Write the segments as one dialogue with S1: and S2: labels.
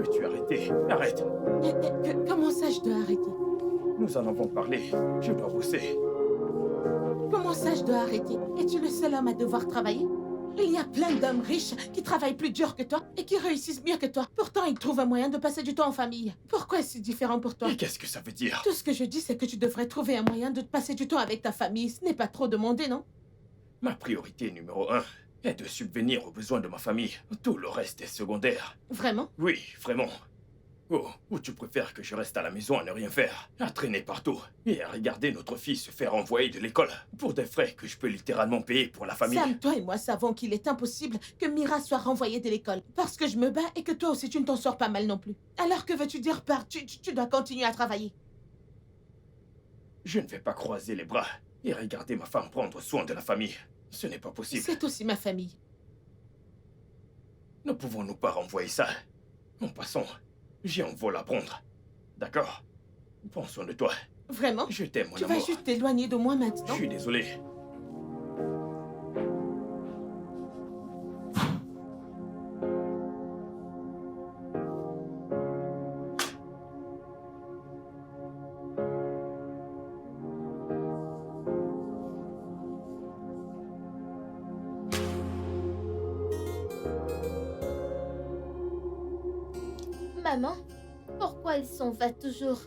S1: Peux-tu arrêter? Arrête.
S2: Comment ça, je dois arrêter?
S1: Nous en avons parlé. Je dois bosser.
S2: Comment ça, je dois arrêter? Es-tu le seul homme à devoir travailler? Il y a plein d'hommes riches qui travaillent plus dur que toi et qui réussissent mieux que toi. Pourtant, ils trouvent un moyen de passer du temps en famille. Pourquoi est-ce différent pour toi?
S1: Et qu'est-ce que ça veut dire?
S2: Tout ce que je dis, c'est que tu devrais trouver un moyen de passer du temps avec ta famille. Ce n'est pas trop demandé, non?
S1: Ma priorité numéro 1 est de subvenir aux besoins de ma famille. Tout le reste est secondaire.
S2: Vraiment?
S1: Oui, vraiment. Oh, ou tu préfères que je reste à la maison à ne rien faire, à traîner partout et à regarder notre fille se faire envoyer de l'école pour des frais que je peux littéralement payer pour la famille.
S2: Sam, toi et moi savons qu'il est impossible que Mira soit renvoyée de l'école parce que je me bats et que toi aussi tu ne t'en sors pas mal non plus. Alors que veux-tu dire par tu dois continuer à travailler?
S1: Je ne vais pas croiser les bras et regarder ma femme prendre soin de la famille. Ce n'est pas possible.
S2: C'est aussi ma famille.
S1: Ne pouvons-nous pas renvoyer ça? En passant, j'ai un vol à prendre. D'accord? Prends soin de toi.
S2: Vraiment?
S1: Je t'aime, mon
S2: Tu
S1: amour.
S2: vas juste t'éloigner de moi
S1: Je
S2: maintenant?
S1: suis désolé.
S3: Maman, pourquoi il s'en va toujours?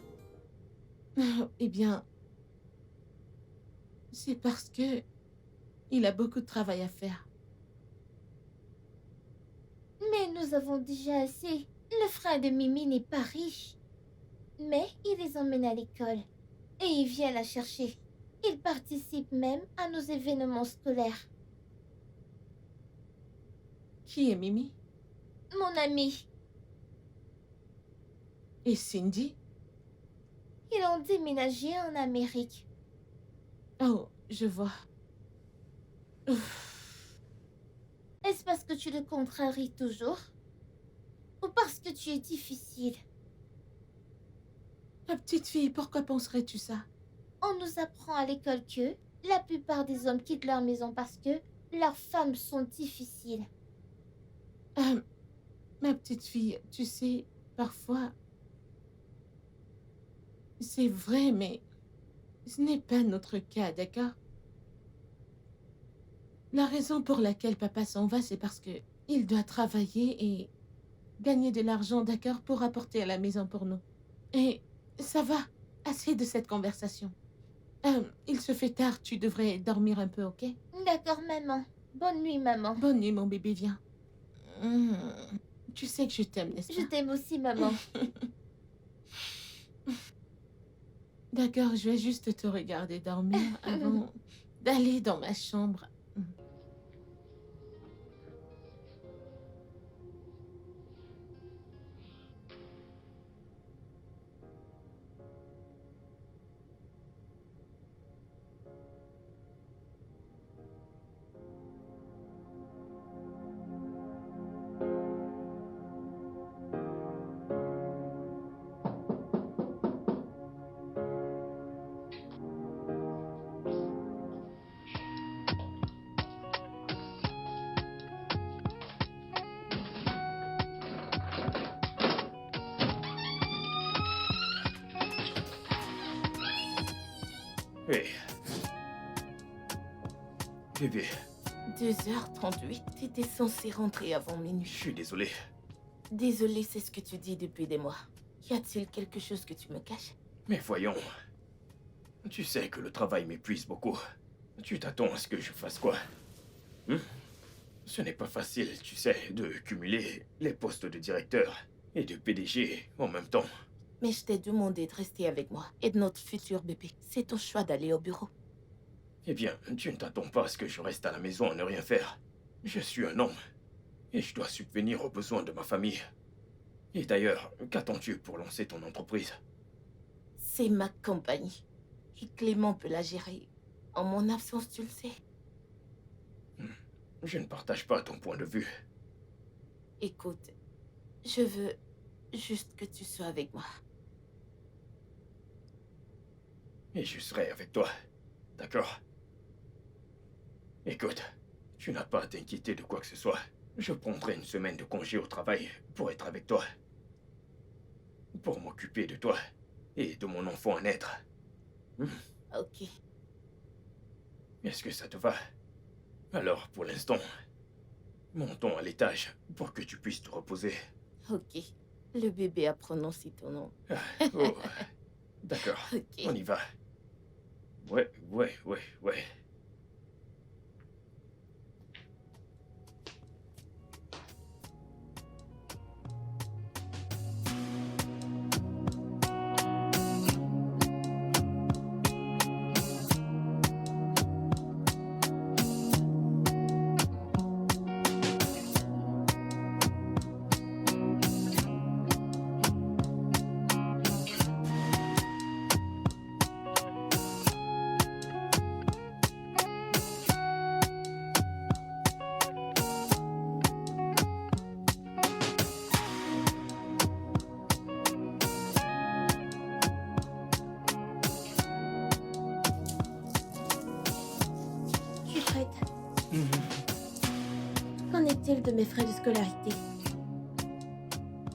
S2: Eh bien, c'est parce que il a beaucoup de travail à faire.
S3: Mais nous avons déjà assez. Le frère de Mimi n'est pas riche. Mais il les emmène à l'école. Et il vient la chercher. Il participe même à nos événements scolaires.
S2: Qui est Mimi?
S3: Mon ami,
S2: Et Cindy?
S3: ils ont déménagé en Amérique.
S2: Oh, je vois. Ouf.
S3: Est-ce parce que tu le contraries toujours? Ou parce que tu es difficile?
S2: Ma petite fille, pourquoi penserais-tu ça?
S3: On nous apprend à l'école que la plupart des hommes quittent leur maison parce que leurs femmes sont difficiles.
S2: Ma petite fille, tu sais, parfois, c'est vrai, mais ce n'est pas notre cas, d'accord? La raison pour laquelle papa s'en va, c'est parce que il doit travailler et gagner de l'argent, d'accord, pour apporter à la maison pour nous. Et ça va, assez de cette conversation. Il se fait tard, tu devrais dormir un peu, ok?
S3: D'accord, maman. Bonne nuit, maman.
S2: Bonne nuit, mon bébé, viens. Hmm. Tu sais que je t'aime, n'est-ce
S3: Je
S2: pas?
S3: t'aime aussi, maman.
S2: D'accord, je vais juste te regarder dormir avant d'aller dans ma chambre.
S1: Hé. Bébé,
S4: 2h38, t'étais censé rentrer avant
S1: je
S4: minuit.
S1: suis désolé.
S4: Désolée, c'est ce que tu dis depuis des mois. Y a-t-il quelque chose que tu me caches?
S1: Mais voyons. Tu sais que le travail m'épuise beaucoup. Tu t'attends à ce que je fasse quoi? Ce n'est pas facile, tu sais, de cumuler les postes de directeur et de PDG en même temps.
S4: Mais je t'ai demandé de rester avec moi et de notre futur bébé. C'est ton choix d'aller au bureau.
S1: Eh bien, tu ne t'attends pas à ce que je reste à la maison à ne rien faire. Je suis un homme et je dois subvenir aux besoins de ma famille. Et d'ailleurs, qu'attends-tu pour lancer ton entreprise?
S4: C'est ma compagnie. Et Clément peut la gérer. En mon absence, tu le sais.
S1: Je ne partage pas ton point de vue.
S4: Écoute, je veux juste que tu sois avec moi.
S1: Et je serai avec toi. D'accord? Écoute, tu n'as pas à t'inquiéter de quoi que ce soit. Je prendrai une semaine de congé au travail pour être avec toi. pour m'occuper de toi et de mon enfant à naître.
S4: Ok.
S1: Est-ce que ça te va? Alors, pour l'instant, montons à l'étage pour que tu puisses te reposer.
S4: Ok. Le bébé a prononcé ton nom.
S1: Oh, d'accord,
S4: Ok.
S1: on y va. Ouais.
S5: Je suis prête. Qu'en est-il de mes frais de scolarité?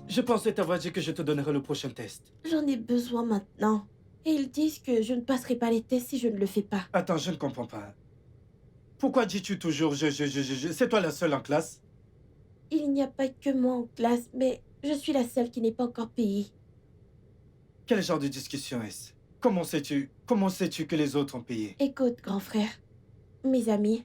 S6: Je pensais t'avoir dit que je te donnerais le prochain test.
S5: J'en ai besoin maintenant. Et ils disent que je ne passerai pas les tests si je ne le fais pas.
S6: Attends, je ne comprends pas. Pourquoi dis-tu toujours C'est toi la seule en classe?
S5: Il n'y a pas que moi en classe, mais je suis la seule qui n'est pas encore payée.
S6: Quel genre de discussion est-ce? Comment sais-tu que les autres ont payé?
S5: Écoute, grand frère, mes amis,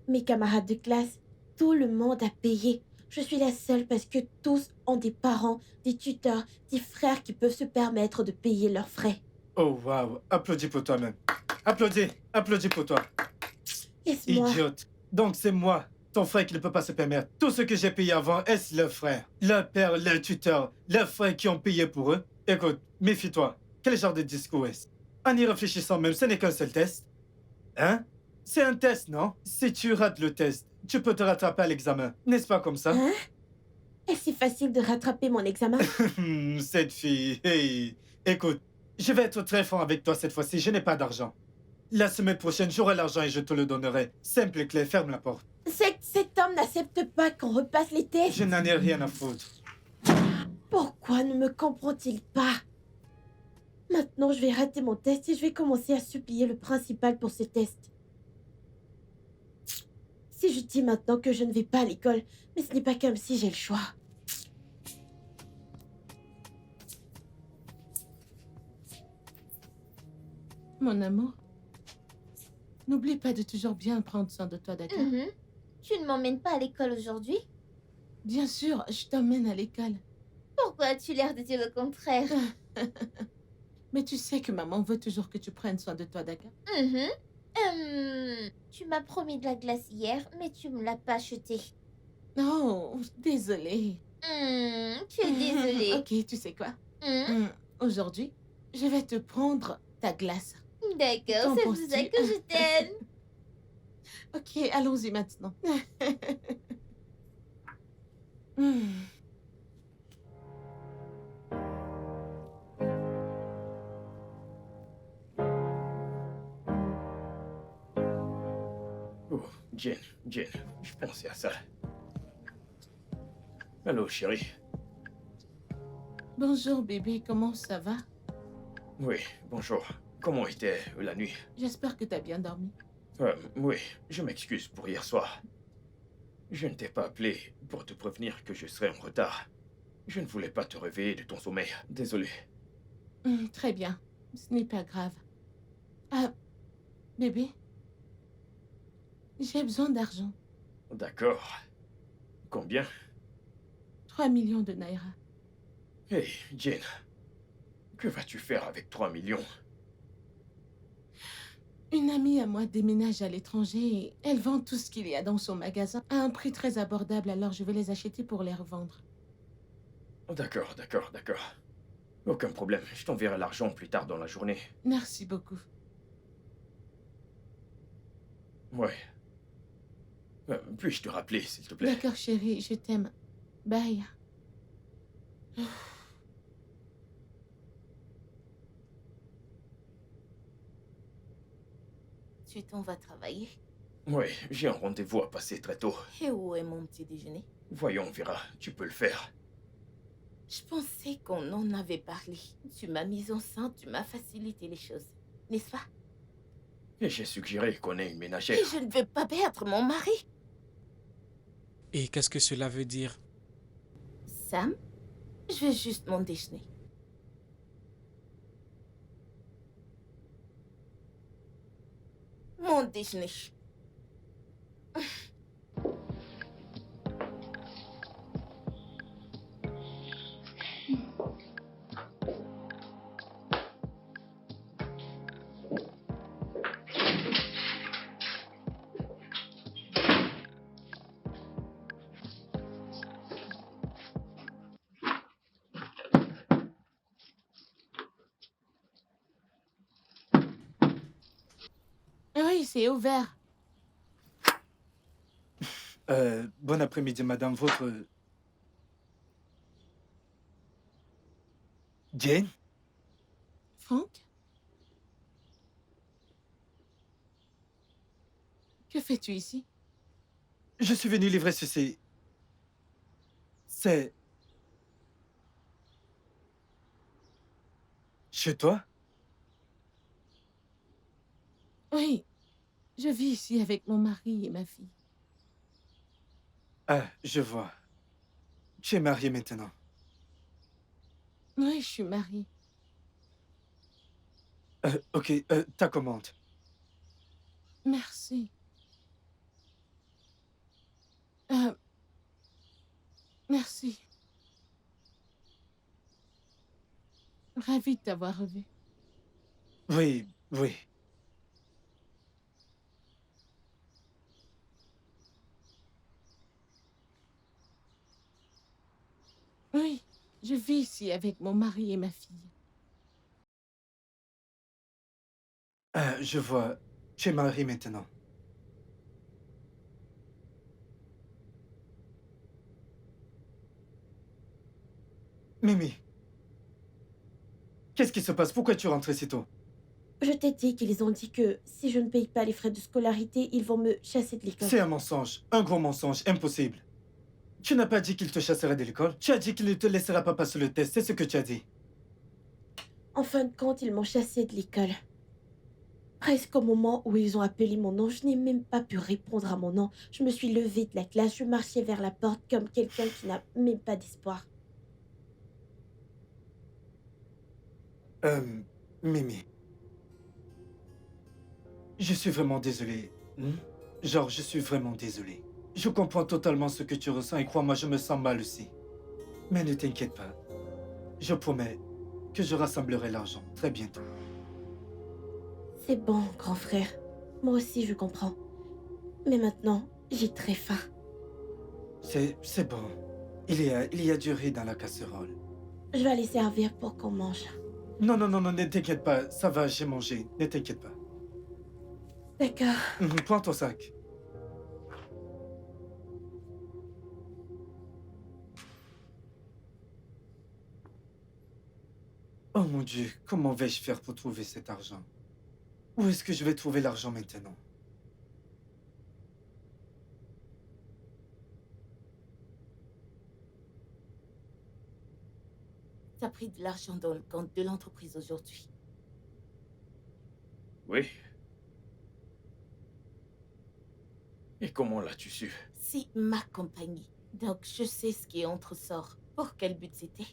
S5: mes camarades de classe, tout le monde a payé. Je suis la seule parce que tous ont des parents, des tuteurs, des frères qui peuvent se permettre de payer leurs frais.
S6: Oh waouh, applaudis pour toi-même. Applaudis pour toi.
S5: Laisse-moi.
S6: Idiote. Donc c'est moi, ton frère qui ne peut pas se permettre. Tout ce que j'ai payé avant, est-ce leur frère, leur père, leur tuteur, leurs frères qui ont payé pour eux? Écoute, méfie-toi. Quel genre de discours est-ce? En y réfléchissant même, ce n'est qu'un seul test. Hein? C'est un test, non? Si tu rates le test, tu peux te rattraper à l'examen. N'est-ce pas comme ça?
S5: Hein? Est-ce si facile de rattraper mon examen?
S6: Cette fille, hey. Écoute, je vais être très franc avec toi cette fois-ci, je n'ai pas d'argent. La semaine prochaine, j'aurai l'argent et je te le donnerai. Simple et clair, ferme la porte.
S5: Cet homme n'accepte pas qu'on repasse les tests.
S6: Je n'en ai rien à foutre.
S5: Pourquoi ne me comprend-il pas? Maintenant, je vais rater mon test et je vais commencer à supplier le principal pour ce test. Si je dis maintenant que je ne vais pas à l'école, mais ce n'est pas comme si j'ai le choix.
S2: Mon amour, n'oublie pas de toujours bien prendre soin de toi, d'accord?
S3: Tu ne m'emmènes pas à l'école aujourd'hui?
S2: Bien sûr, je t'emmène à l'école.
S3: Pourquoi as-tu l'air de dire le contraire?
S2: Mais tu sais que maman veut toujours que tu prennes soin de toi, d'accord?
S3: Tu m'as promis de la glace hier, mais tu me l'as pas achetée.
S2: Oh, désolée.
S3: Tu es désolée.
S2: Ok, tu sais quoi? Aujourd'hui, je vais te prendre ta glace.
S3: D'accord,
S2: Qu'en
S3: c'est pour ça
S2: penses-tu?
S3: que je t'aime.
S2: Ok, allons-y maintenant. Hmm.
S1: Oh, Jane, je pensais à ça. Allô, chérie.
S2: Bonjour bébé, comment ça va?
S1: Oui, bonjour. Comment était la nuit?
S2: J'espère que t'as bien dormi.
S1: Oui, je m'excuse pour hier soir. Je ne t'ai pas appelé pour te prévenir que je serais en retard. Je ne voulais pas te réveiller de ton sommeil. Désolé.
S2: Très bien, ce n'est pas grave. Ah, bébé, j'ai besoin d'argent.
S1: D'accord. Combien?
S2: 3 millions de naira.
S1: Hey, Jane. Que vas-tu faire avec 3 millions?
S2: Une amie à moi déménage à l'étranger et elle vend tout ce qu'il y a dans son magasin à un prix très abordable, alors je vais les acheter pour les revendre.
S1: D'accord. Aucun problème. Je t'enverrai l'argent plus tard dans la journée.
S2: Merci beaucoup.
S1: Ouais. Puis-je te rappeler, s'il te plaît?
S2: D'accord, chérie, je t'aime. Bye.
S4: Tu t'en vas travailler?
S1: Oui, j'ai un rendez-vous à passer très tôt.
S4: Et où est mon petit déjeuner?
S1: Voyons, Vera, tu peux le faire.
S4: Je pensais qu'on en avait parlé. Tu m'as mise enceinte, tu m'as facilité les choses. N'est-ce pas?
S1: Et j'ai suggéré qu'on ait une
S4: Et
S1: ménagère.
S4: je ne veux pas perdre mon mari.
S7: Et qu'est-ce que cela veut dire?
S4: Sam, je veux juste mon déjeuner. Mon déjeuner.
S2: Oui, c'est ouvert.
S6: Bon après-midi, madame. Votre... Jane?
S2: Franck? Que fais-tu ici?
S6: Je suis venu livrer ceci. C'est... Chez toi?
S2: Oui, je vis ici avec mon mari et ma fille.
S6: Ah, je vois. Tu es mariée maintenant.
S2: Oui, je suis mariée.
S6: Ok, ta commande.
S2: Merci. Euh, merci. Ravie de t'avoir revu.
S6: Oui, oui.
S2: Oui, je vis ici avec mon mari et ma fille.
S6: Ah, je vois. Tu es mariée maintenant. Mimi, qu'est-ce qui se passe? Pourquoi tu rentres si tôt?
S5: Je t'ai dit qu'ils ont dit que si je ne paye pas les frais de scolarité, ils vont me chasser de l'école.
S6: C'est un mensonge, un gros mensonge, impossible. Tu n'as pas dit qu'il te chasserait de l'école. Tu as dit qu'il ne te laissera pas passer le test, c'est ce que tu as dit.
S5: En fin de compte, ils m'ont chassé de l'école. Presque au moment où ils ont appelé mon nom, je n'ai même pas pu répondre à mon nom. Je me suis levée de la classe, je marchais vers la porte comme quelqu'un qui n'a même pas d'espoir.
S6: Mimi. Je suis vraiment désolé. Genre, je suis vraiment désolé. Je comprends totalement ce que tu ressens et crois-moi, je me sens mal aussi. Mais ne t'inquiète pas. Je promets que je rassemblerai l'argent très bientôt.
S5: C'est bon, grand frère. Moi aussi, je comprends. Mais maintenant, j'ai très faim.
S6: C'est bon. Il y a du riz dans la casserole.
S5: Je vais aller servir pour qu'on mange.
S6: Non, non, non, non, ne t'inquiète pas. Ça va, j'ai mangé. Ne t'inquiète pas.
S5: D'accord.
S6: Prends ton sac. Oh mon Dieu, comment vais-je faire pour trouver cet argent? Où est-ce que je vais trouver l'argent maintenant?
S4: T'as pris de l'argent dans le compte de l'entreprise aujourd'hui.
S1: Oui. Et comment l'as-tu su?
S4: C'est ma compagnie. Donc je sais ce qui entre-sort. Pour quel but c'était?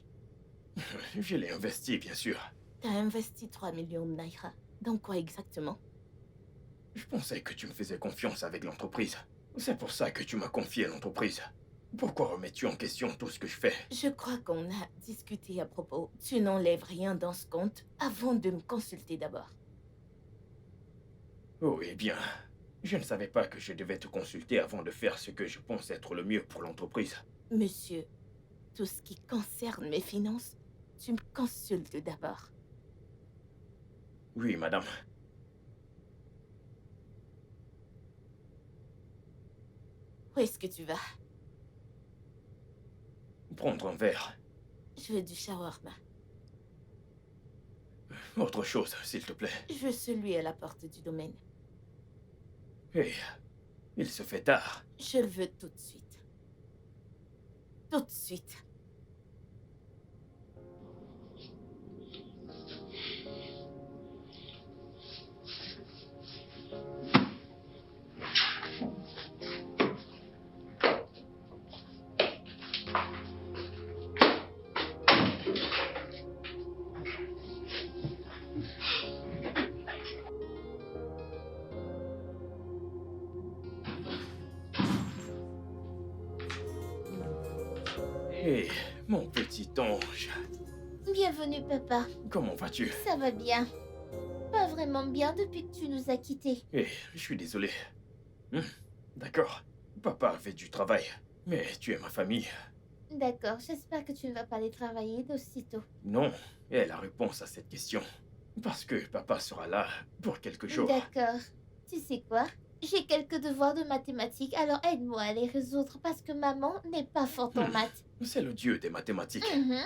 S1: Je l'ai investi, bien sûr.
S4: T'as investi 3 millions de naira. Dans quoi exactement?
S1: Je pensais que tu me faisais confiance avec l'entreprise. C'est pour ça que tu m'as confié l'entreprise. Pourquoi remets-tu en question tout ce que je fais?
S4: Je crois qu'on a discuté à propos. Tu n'enlèves rien dans ce compte avant de me consulter d'abord.
S1: Oh, eh bien, je ne savais pas que je devais te consulter avant de faire ce que je pense être le mieux pour l'entreprise.
S4: Monsieur, tout ce qui concerne mes finances, tu me consultes d'abord.
S1: Oui, madame.
S4: Où est-ce que tu vas?
S1: Prendre un verre.
S4: Je veux du shawarma.
S1: Autre chose, s'il te plaît.
S4: Je veux celui à la porte du domaine.
S1: Hé, il se fait tard.
S4: Je le veux tout de suite. Tout de suite.
S1: Hé, mon petit ange,
S3: Bienvenue, papa.
S1: comment vas-tu?
S3: Ça va bien. Pas vraiment bien depuis que tu nous as quittés.
S1: Hé, je suis désolé. Hmm, d'accord. Papa avait du travail, mais tu es ma famille.
S3: D'accord, j'espère que tu ne vas pas aller travailler d'aussitôt.
S1: Non, et la réponse à cette question. Parce que papa sera là pour quelques jours.
S3: D'accord. Tu sais quoi? J'ai quelques devoirs de mathématiques, alors aide-moi à les résoudre parce que maman n'est pas forte en maths.
S1: C'est le dieu des mathématiques.
S3: Mhm.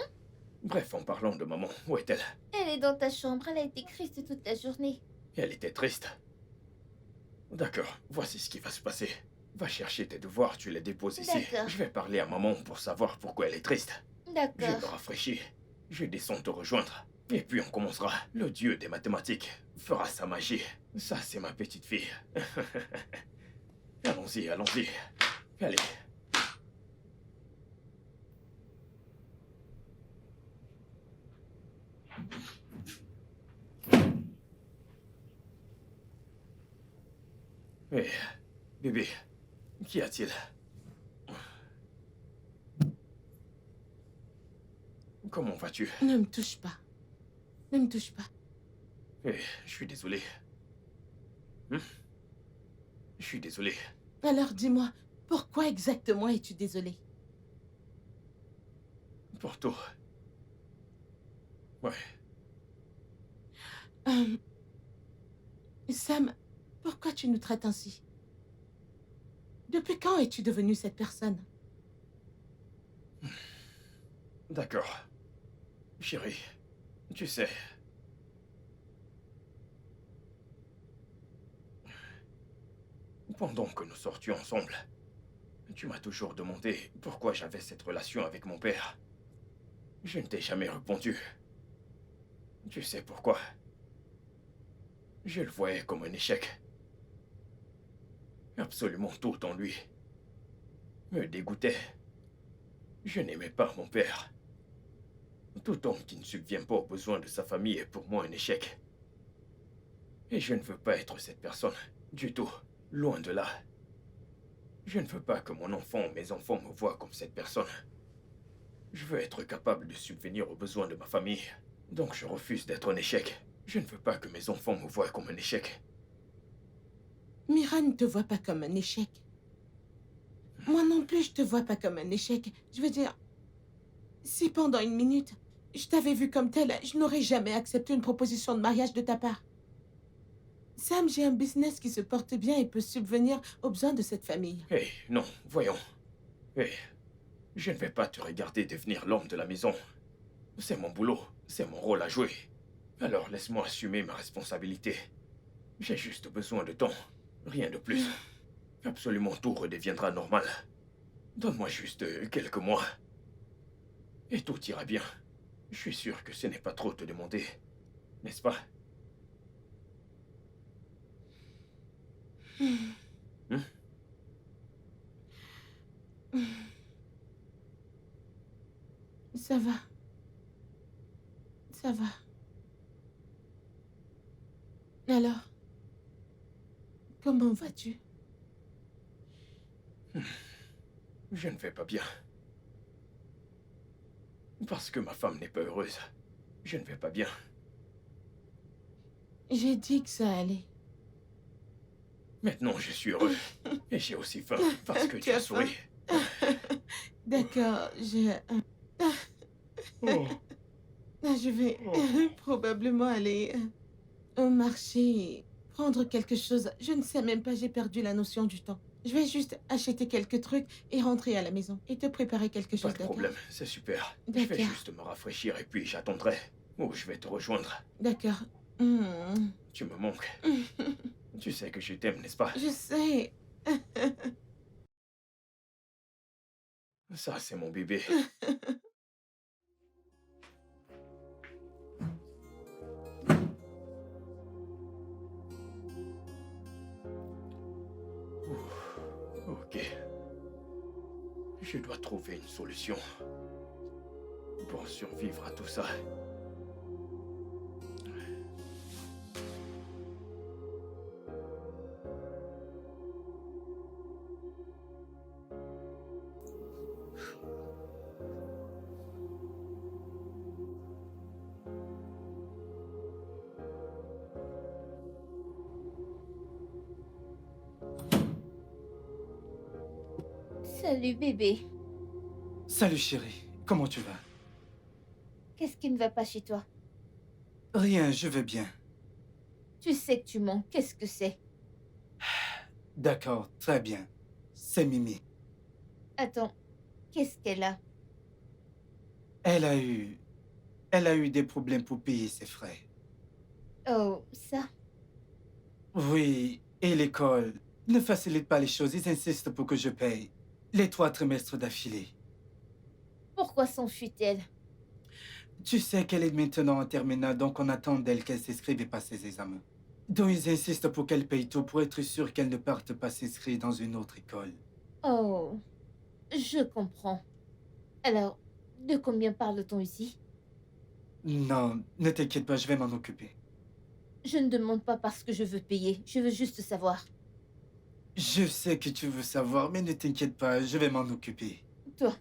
S1: Bref, en parlant de maman, où est-elle?
S3: Elle est dans ta chambre, elle a été triste toute la journée.
S1: Elle était triste. D'accord, voici ce qui va se passer. Va chercher tes devoirs, tu les déposes ici.
S3: D'accord.
S1: Je vais parler à maman pour savoir pourquoi elle est triste. Je me
S3: D'accord.
S1: rafraîchis. Je descends te rejoindre. Et puis on commencera. Le dieu des mathématiques fera sa magie. Ça, c'est ma petite fille. Allons-y, allons-y. Allez. Hé, bébé, qu'y a-t-il? Comment vas-tu?
S2: Ne me touche pas. Ne me touche pas.
S1: Eh, je suis désolé. Hmm? Je suis désolé.
S2: Alors dis-moi, pourquoi exactement es-tu désolé?
S1: Porto. Ouais.
S2: Euh, Sam, pourquoi tu nous traites ainsi? Depuis quand es-tu devenu cette personne?
S1: D'accord. Chérie, tu sais... Pendant que nous sortions ensemble, tu m'as toujours demandé pourquoi j'avais cette relation avec mon père. Je ne t'ai jamais répondu. Tu sais pourquoi? Je le voyais comme un échec. Absolument tout en lui me dégoûtait. Je n'aimais pas mon père. Tout homme qui ne subvient pas aux besoins de sa famille est pour moi un échec. Et je ne veux pas être cette personne, du tout, loin de là. Je ne veux pas que mon enfant ou mes enfants me voient comme cette personne. Je veux être capable de subvenir aux besoins de ma famille. Donc je refuse d'être un échec. Je ne veux pas que mes enfants me voient comme un échec.
S2: Mira ne te voit pas comme un échec. Moi non plus, je te vois pas comme un échec. Je veux dire, si pendant une minute, je t'avais vu comme tel, je n'aurais jamais accepté une proposition de mariage de ta part. Sam, j'ai un business qui se porte bien et peut subvenir aux besoins de cette famille.
S1: Hé, non, voyons. Hé, je ne vais pas te regarder devenir l'homme de la maison. C'est mon boulot, c'est mon rôle à jouer. Alors laisse-moi assumer ma responsabilité. J'ai juste besoin de temps, rien de plus. Absolument tout redeviendra normal. Donne-moi juste quelques mois. Et tout ira bien. Je suis sûr que ce n'est pas trop te demander, n'est-ce pas? Hmm?
S2: Ça va. Ça va. Alors, comment vas-tu?
S1: Je ne vais pas bien. Parce que ma femme n'est pas heureuse. Je ne vais pas bien.
S2: J'ai dit que ça allait.
S1: Maintenant, je suis heureux. Et j'ai aussi faim parce que tu as souri.
S2: D'accord,
S1: Oh.
S2: je vais probablement aller au marché et prendre quelque chose. Je ne sais même pas, j'ai perdu la notion du temps. Je vais juste acheter quelques trucs et rentrer à la maison et te préparer quelque
S1: Pas
S2: chose,
S1: de
S2: d'accord?
S1: problème, c'est super. Je vais
S2: D'accord.
S1: juste me rafraîchir et puis j'attendrai. Ou je vais te rejoindre.
S2: D'accord.
S1: Tu me manques. Tu sais que je t'aime, n'est-ce pas?
S2: Je sais.
S1: Ça, c'est mon bébé. Ouh, ok. Je dois trouver une solution pour survivre à tout ça.
S3: Salut bébé.
S6: Salut chérie, comment tu vas?
S3: Qu'est-ce qui ne va pas chez toi?
S6: Rien, je vais bien.
S3: Tu sais que tu mens. Qu'est-ce que c'est?
S6: D'accord, très bien. C'est Mimi.
S3: Attends, qu'est-ce qu'elle a?
S6: Elle a eu... Elle a eu des problèmes pour payer ses frais.
S3: Oh, ça.
S6: Oui, et l'école ne facilite pas les choses. Ils insistent pour que je paye les 3 trimestres d'affilée.
S3: Pourquoi s'enfuit-elle?
S6: Tu sais qu'elle est maintenant en terminale, donc on attend d'elle qu'elle s'inscrive et passe ses examens. Donc ils insistent pour qu'elle paye tout pour être sûre qu'elle ne parte pas s'inscrire dans une autre école.
S3: Oh, je comprends. Alors, de combien parle-t-on ici?
S6: Non, ne t'inquiète pas, je vais m'en occuper.
S3: Je ne demande pas parce que je veux payer. Je veux juste savoir.
S6: Je sais que tu veux savoir, mais ne t'inquiète pas, je vais m'en occuper.
S3: Toi,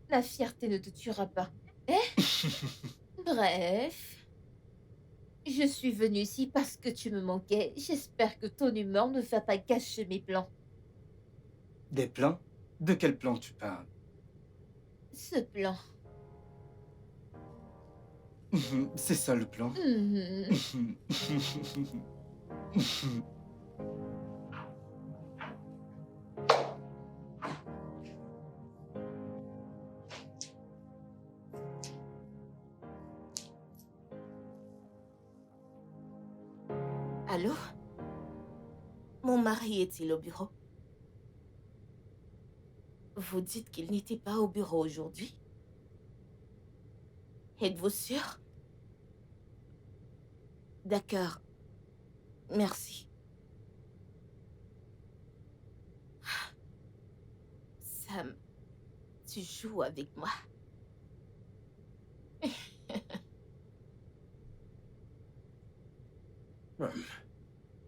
S3: la fierté ne te tuera pas. Eh? Bref. Je suis venue ici parce que tu me manquais. J'espère que ton humeur ne va pas gâcher mes plans.
S6: Des plans? De quel plan tu parles?
S3: Ce plan.
S6: C'est ça le plan.
S3: Mhm.
S4: Allô? Mon mari est-il au bureau? Vous dites qu'il n'était pas au bureau aujourd'hui? Êtes-vous sûr? D'accord. Merci. Sam, tu joues avec moi.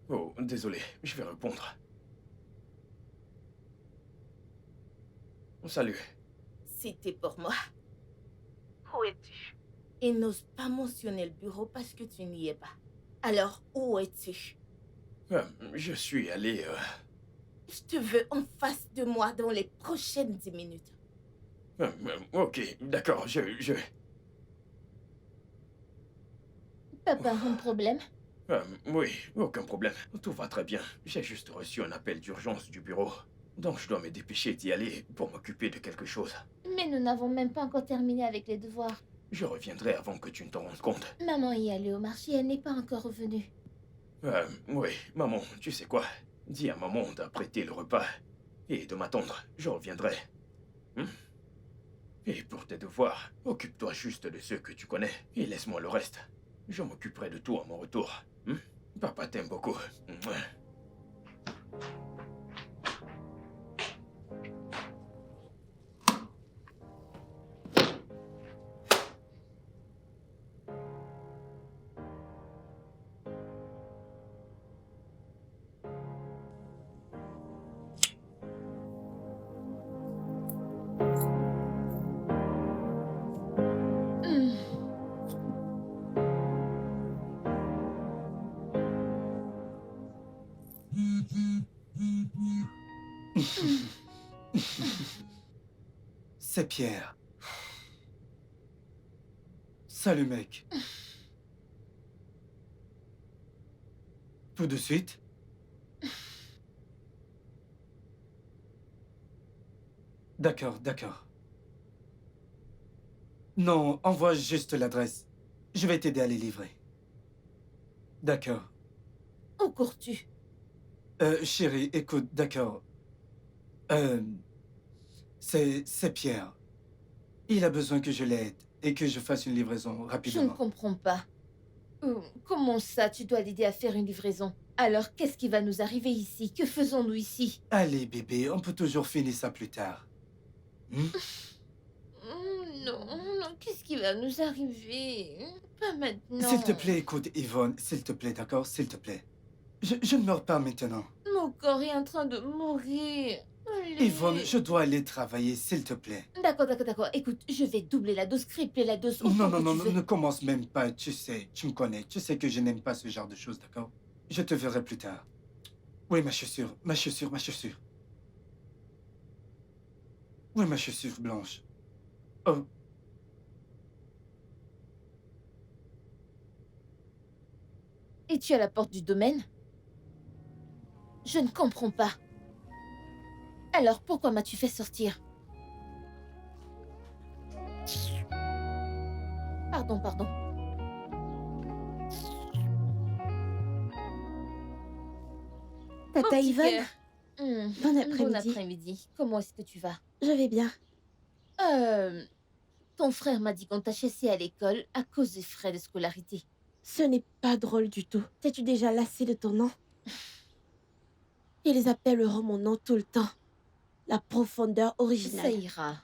S1: Oh, désolé, je vais répondre. Salut.
S4: C'était pour moi. Où es-tu? Il n'ose pas mentionner le bureau parce que tu n'y es pas. Alors, où es-tu?
S1: Je suis allé...
S4: Je te veux en face de moi dans les prochaines 10 minutes.
S1: ok, d'accord, je...
S3: Papa, un problème?
S1: Oui, aucun problème. Tout va très bien. J'ai juste reçu un appel d'urgence du bureau. Donc je dois me dépêcher d'y aller pour m'occuper de quelque chose.
S3: Mais nous n'avons même pas encore terminé avec les devoirs.
S1: Je reviendrai avant que tu ne t'en rendes compte.
S3: Maman y est allée au marché, elle n'est pas encore revenue.
S1: Oui, maman, tu sais quoi? Dis à maman d'apprêter le repas et de m'attendre. Je reviendrai. Et pour tes devoirs, occupe-toi juste de ceux que tu connais et laisse-moi le reste. Je m'occuperai de tout à mon retour. Papa t'aime beaucoup.
S6: C'est Pierre. Salut mec. Tout de suite? D'accord, d'accord. Non, envoie juste l'adresse. Je vais t'aider à les livrer. D'accord.
S3: Où cours-tu?
S6: Chérie, écoute, d'accord. C'est Pierre. Il a besoin que je l'aide et que je fasse une livraison
S3: Je ne
S6: rapidement.
S3: comprends pas. Comment ça, tu dois l'aider à faire une livraison? Alors, qu'est-ce qui va nous arriver ici? Que faisons-nous ici?
S6: Allez, bébé, on peut toujours finir ça plus tard.
S3: Non, qu'est-ce qui va nous arriver? Pas maintenant.
S6: S'il te plaît, écoute, Yvonne, s'il te plaît, d'accord? S'il te plaît. Je ne meurs pas maintenant.
S3: Mon corps est en train de mourir. Allez.
S6: Yvonne, je dois aller travailler, s'il te plaît.
S3: D'accord. Écoute, je vais doubler la dose, tripler la dose.
S6: Non,
S3: autant que tu veux.
S6: ne commence même pas, tu sais, tu me connais. Tu sais que je n'aime pas ce genre de choses, d'accord? Je te verrai plus tard. Oui, ma chaussure. Où est ma chaussure blanche? Oh,
S4: Es-tu à la porte du domaine? Je ne comprends pas. Alors pourquoi m'as-tu fait sortir? Pardon, pardon. Mon
S5: Tata
S4: petit
S5: Yvonne,
S4: cœur. Hmm,
S5: bon
S4: Bon
S5: après-midi.
S4: après-midi. Comment est-ce que tu vas?
S5: Je vais bien.
S4: Ton frère m'a dit qu'on t'a chassé à l'école à cause des frais de scolarité.
S5: Ce n'est pas drôle du tout. T'es-tu déjà lassé de ton nom? Ils appelleront mon nom tout le temps. La profondeur
S4: Ça
S5: originale.
S4: ira.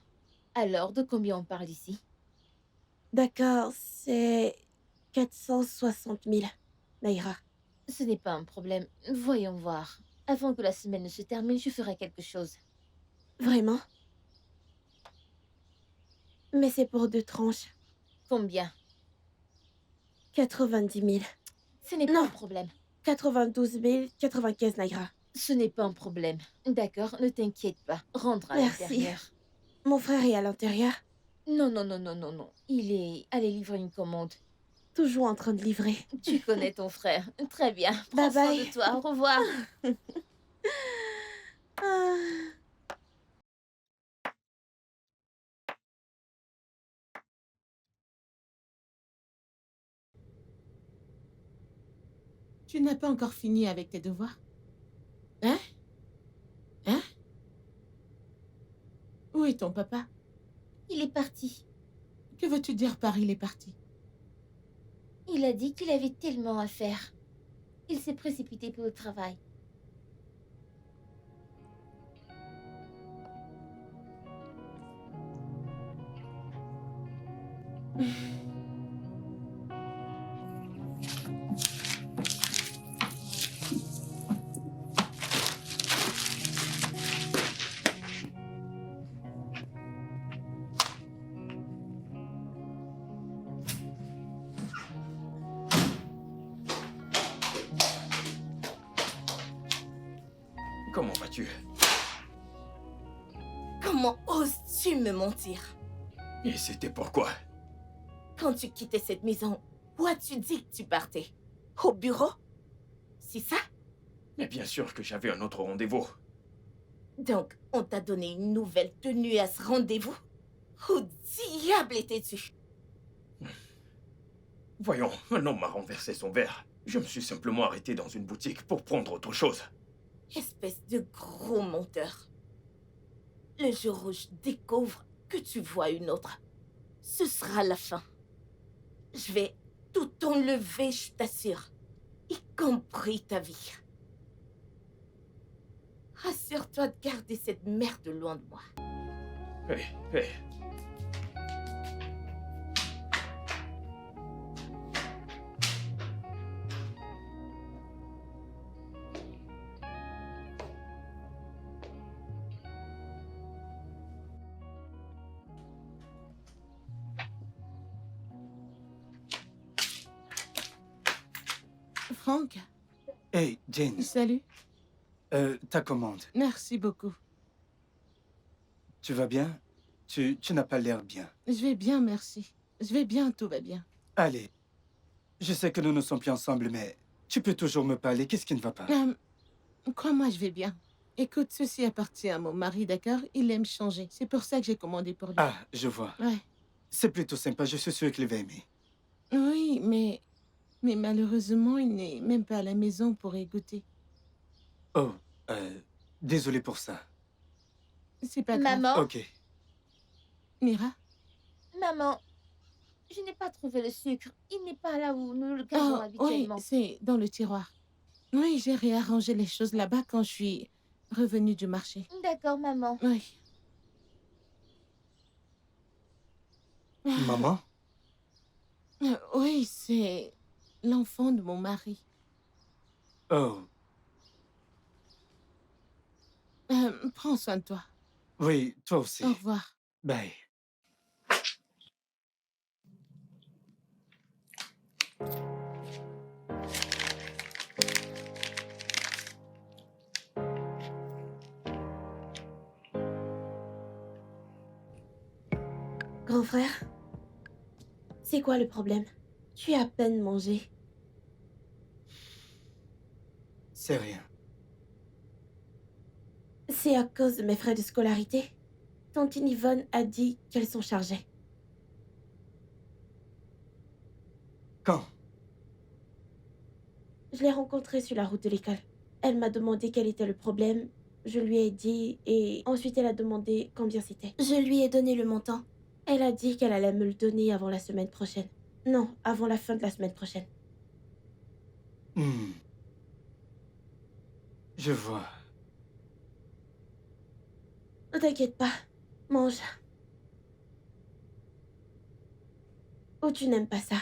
S4: Alors, de combien on parle ici?
S5: D'accord, c'est 460 000, Naira.
S4: Ce n'est pas un problème. Voyons voir. Avant que la semaine ne se termine, je ferai quelque chose.
S5: Vraiment? Mais c'est pour 2 tranches.
S4: Combien?
S5: 90 000.
S4: Ce n'est pas
S5: Non.
S4: un problème.
S5: 92 095 Naira.
S4: Ce n'est pas un problème. D'accord, ne t'inquiète pas. Rentre à
S5: Merci.
S4: l'intérieur.
S5: Mon frère est à l'intérieur,
S4: Non, non, non, non, non, non. Il est allé livrer une commande.
S5: toujours en train de livrer.
S4: Tu connais ton frère. Très bien. Prends
S5: Bye
S4: soin
S5: bye.
S4: de toi. Au revoir.
S5: Ah.
S2: Tu n'as pas encore fini avec tes devoirs? Hein? Hein? Où est ton papa?
S4: Il est parti.
S2: Que veux-tu dire par il est parti?
S4: Il a dit qu'il avait tellement à faire. Il s'est précipité pour le travail.
S1: Comment vas-tu?
S4: Comment oses-tu me mentir?
S1: Et c'était pourquoi?
S4: Quand tu quittais cette maison, où as-tu dit que tu partais? Au bureau? C'est ça?
S1: Mais bien sûr que j'avais un autre rendez-vous.
S4: Donc, on t'a donné une nouvelle tenue à ce rendez-vous? Où diable étais-tu?
S1: Voyons, un homme m'a renversé son verre. Je me suis simplement arrêté dans une boutique pour prendre autre chose.
S4: Espèce de gros menteur. Le jour où je découvre que tu vois une autre, ce sera la fin. Je vais tout enlever, je t'assure. Y compris ta vie. Assure-toi de garder cette merde loin de moi.
S1: Hé, hé.
S2: Franck,
S6: hey, Jane,
S2: salut.
S6: ta commande.
S2: Merci beaucoup.
S6: Tu vas bien? Tu n'as pas l'air bien.
S2: Je vais bien, merci. Je vais bien, tout va bien.
S6: Allez, je sais que nous ne sommes plus ensemble, mais tu peux toujours me parler. Qu'est-ce qui ne va pas?
S2: Crois-moi, je vais bien. Écoute, ceci appartient à mon mari, d'accord? Il aime changer. C'est pour ça que j'ai commandé pour lui.
S6: Ah, je vois.
S2: Ouais.
S6: C'est plutôt sympa, je suis sûr qu'il va aimer.
S2: Oui, mais malheureusement, il n'est même pas à la maison pour y goûter.
S6: Oh, désolé pour ça.
S2: C'est pas grave.
S4: Maman,
S6: Ok.
S2: Mira?
S4: maman, je n'ai pas trouvé le sucre. Il n'est pas là où nous le gardons
S2: Oui,
S4: habituellement.
S2: c'est dans le tiroir. Oui, j'ai réarrangé les choses là-bas quand je suis revenue du marché.
S4: D'accord, maman.
S2: Oui.
S6: Maman?
S2: Oui, c'est l'enfant de mon mari.
S6: Oh,
S2: Prends soin de toi.
S6: oui, toi aussi.
S2: Au revoir.
S6: Bye.
S5: Grand frère, c'est quoi le problème? Tu as à peine mangé.
S6: C'est rien.
S5: C'est à cause de mes frais de scolarité. Tantine Yvonne a dit qu'elles sont chargées.
S6: Quand?
S5: Je l'ai rencontrée sur la route de l'école. Elle m'a demandé quel était le problème. Je lui ai dit et ensuite elle a demandé combien c'était. Je lui ai donné le montant. Elle a dit qu'elle allait me le donner avant la semaine prochaine. Non, avant la fin de la semaine prochaine.
S6: Je vois.
S5: Ne t'inquiète pas, mange. Ou tu n'aimes pas ça?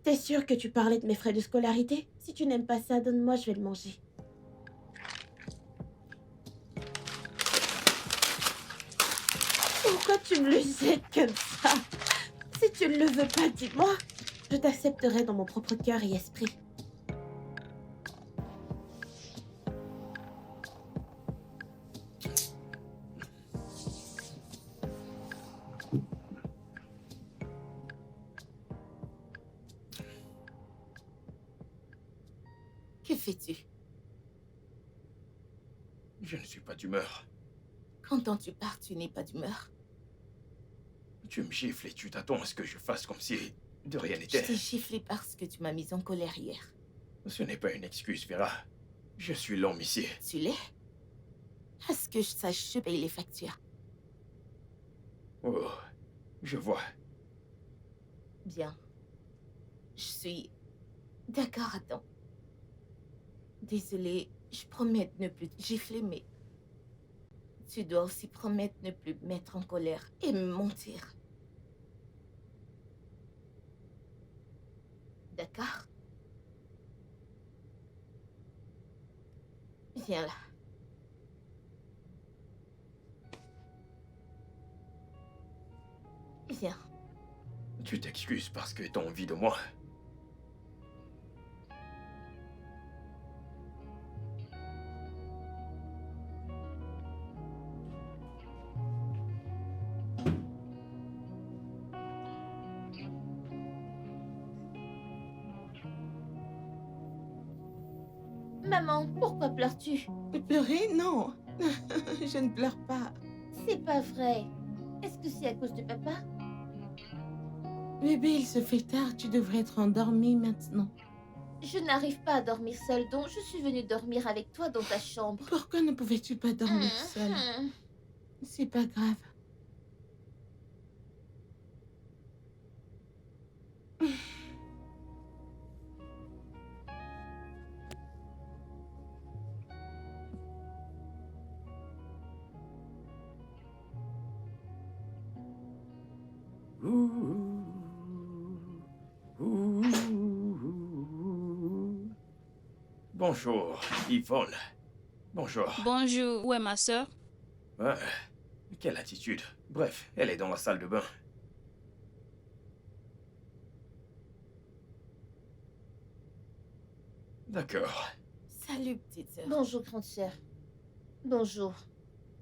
S5: T'es sûr que tu parlais de mes frais de scolarité? Si tu n'aimes pas ça, donne-moi, je vais le manger. Pourquoi tu me le jettes comme ça? Si tu ne le veux pas, dis-moi. Je t'accepterai dans mon propre cœur et esprit.
S4: Que fais-tu?
S1: Je ne suis pas d'humeur.
S4: Quand tu pars, tu n'es pas d'humeur.
S1: Tu me gifles et tu t'attends à ce que je fasse comme si de rien
S4: Je
S1: n'était.
S4: t'ai giflé parce que tu m'as mise en colère hier.
S1: Ce n'est pas une excuse, Vera. Je suis l'homme ici.
S4: Tu l'es? À ce que je sache, je paye les factures.
S1: Oh, je vois.
S4: Bien. Je suis d'accord, attends. Désolée, je promets de ne plus te gifler, mais tu dois aussi promettre de ne plus me mettre en colère et me mentir. D'accord? Viens là. Viens.
S1: Tu t'excuses parce que t'as envie de moi.
S3: Maman, pourquoi pleures-tu?
S2: Pleurer? Non. Je ne pleure pas.
S3: C'est pas vrai. Est-ce que c'est à cause de papa?
S2: Bébé, il se fait tard. Tu devrais être endormie maintenant.
S3: Je n'arrive pas à dormir seule, donc je suis venue dormir avec toi dans ta chambre.
S2: Pourquoi ne pouvais-tu pas dormir seule? C'est pas grave.
S1: Bonjour, Yvonne. Bonjour.
S8: Bonjour, où est ma sœur?
S1: Ouais, quelle attitude. Bref, elle est dans la salle de bain. D'accord.
S4: Salut, petite sœur.
S3: Bonjour, grande sœur. Bonjour.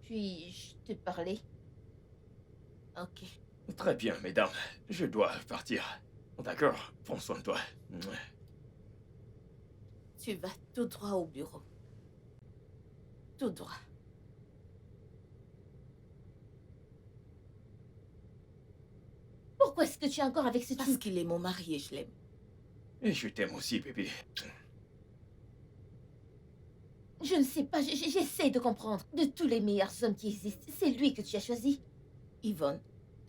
S3: Puis-je te parler?
S4: Ok.
S1: Très bien, mesdames. Je dois partir. D'accord, prends soin de toi.
S4: Tu vas tout droit au bureau. Tout droit.
S3: Pourquoi est-ce que tu es encore avec ce
S4: Parce
S3: type?
S4: qu'il est mon mari et je l'aime.
S1: Et je t'aime aussi, bébé.
S3: Je ne sais pas, j'essaie de comprendre. De tous les meilleurs hommes qui existent, c'est lui que tu as choisi.
S4: Yvonne,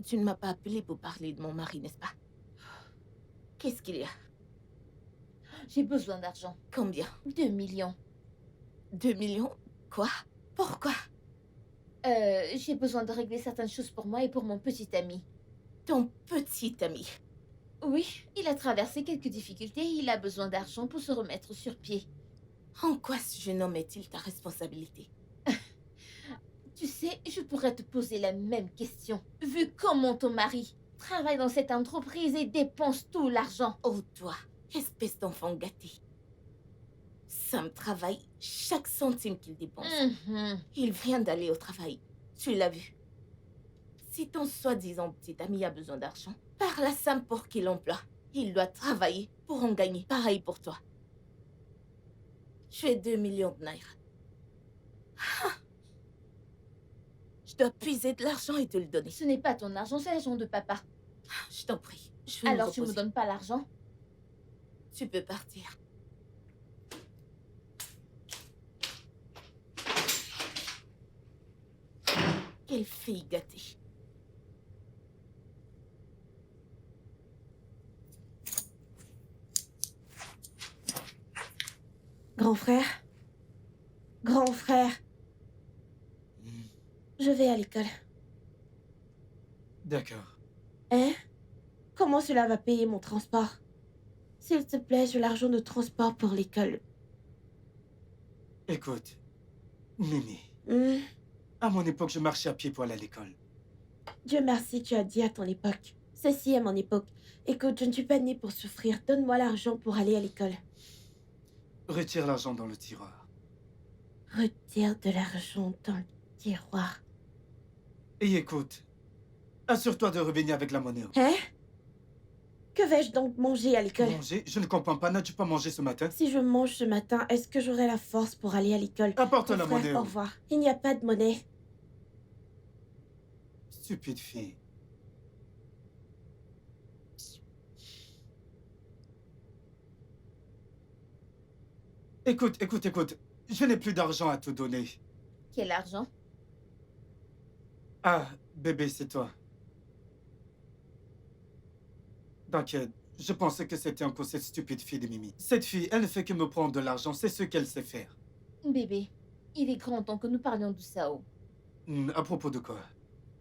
S4: tu ne m'as pas appelé pour parler de mon mari, n'est-ce pas? Qu'est-ce qu'il y a?
S3: J'ai besoin d'argent.
S4: Combien?
S3: 2 millions.
S4: 2 millions? Quoi? Pourquoi?
S3: J'ai besoin de régler certaines choses pour moi et pour mon petit ami.
S4: Ton petit ami.
S3: Oui, il a traversé quelques difficultés et il a besoin d'argent pour se remettre sur pied.
S4: En quoi ce jeune homme est-il ta responsabilité?
S3: Tu sais, je pourrais te poser la même question. Vu comment ton mari travaille dans cette entreprise et dépense tout l'argent.
S4: Oh toi, espèce d'enfant gâté. Sam travaille chaque centime qu'il dépense.
S3: Mhm.
S4: Il vient d'aller au travail. Tu l'as vu. Si ton soi-disant petit ami a besoin d'argent, par la simple pour qu'il emploie. Il doit travailler pour en gagner. Pareil pour toi. Tu es 2 millions de naira. Je dois puiser de l'argent et te le donner.
S3: Ce n'est pas ton argent, c'est l'argent de papa.
S4: Je t'en prie. Je vais
S3: Alors
S4: me
S3: tu me
S4: reposer.
S3: donnes pas l'argent?
S4: Tu peux partir. Quelle fille gâtée.
S5: Grand frère. Grand frère. Je vais à l'école.
S6: D'accord.
S5: Hein? Comment cela va payer mon transport? S'il te plaît, j'ai l'argent de transport pour l'école.
S6: Écoute, Mimi,
S5: Hmm,
S6: à mon époque, je marchais à pied pour aller à l'école.
S5: Dieu merci, tu as dit à ton époque. Ceci est mon époque. Écoute, je ne suis pas née pour souffrir. Donne-moi l'argent pour aller à l'école.
S6: Retire l'argent dans le tiroir.
S5: Retire de l'argent dans le tiroir.
S6: Et écoute, assure-toi de revenir avec la monnaie.
S5: Hein? Que vais-je donc manger à l'école?
S6: Manger? Je ne comprends pas. N'as-tu pas mangé ce matin?
S5: Si je mange ce matin, est-ce que j'aurai la force pour aller à l'école?
S6: Apporte
S5: Mon
S6: la
S5: frère,
S6: monnaie.
S5: au revoir. Il n'y a pas de monnaie.
S6: Stupide fille. Écoute. Je n'ai plus d'argent à te donner.
S3: Quel argent?
S6: Ah, bébé, c'est toi. T'inquiète, je pensais que c'était encore cette stupide fille de Mimi. Cette fille, elle ne fait que me prendre de l'argent, c'est ce qu'elle sait faire.
S3: Bébé, il est grand temps que nous parlions de Sao.
S6: À propos de quoi?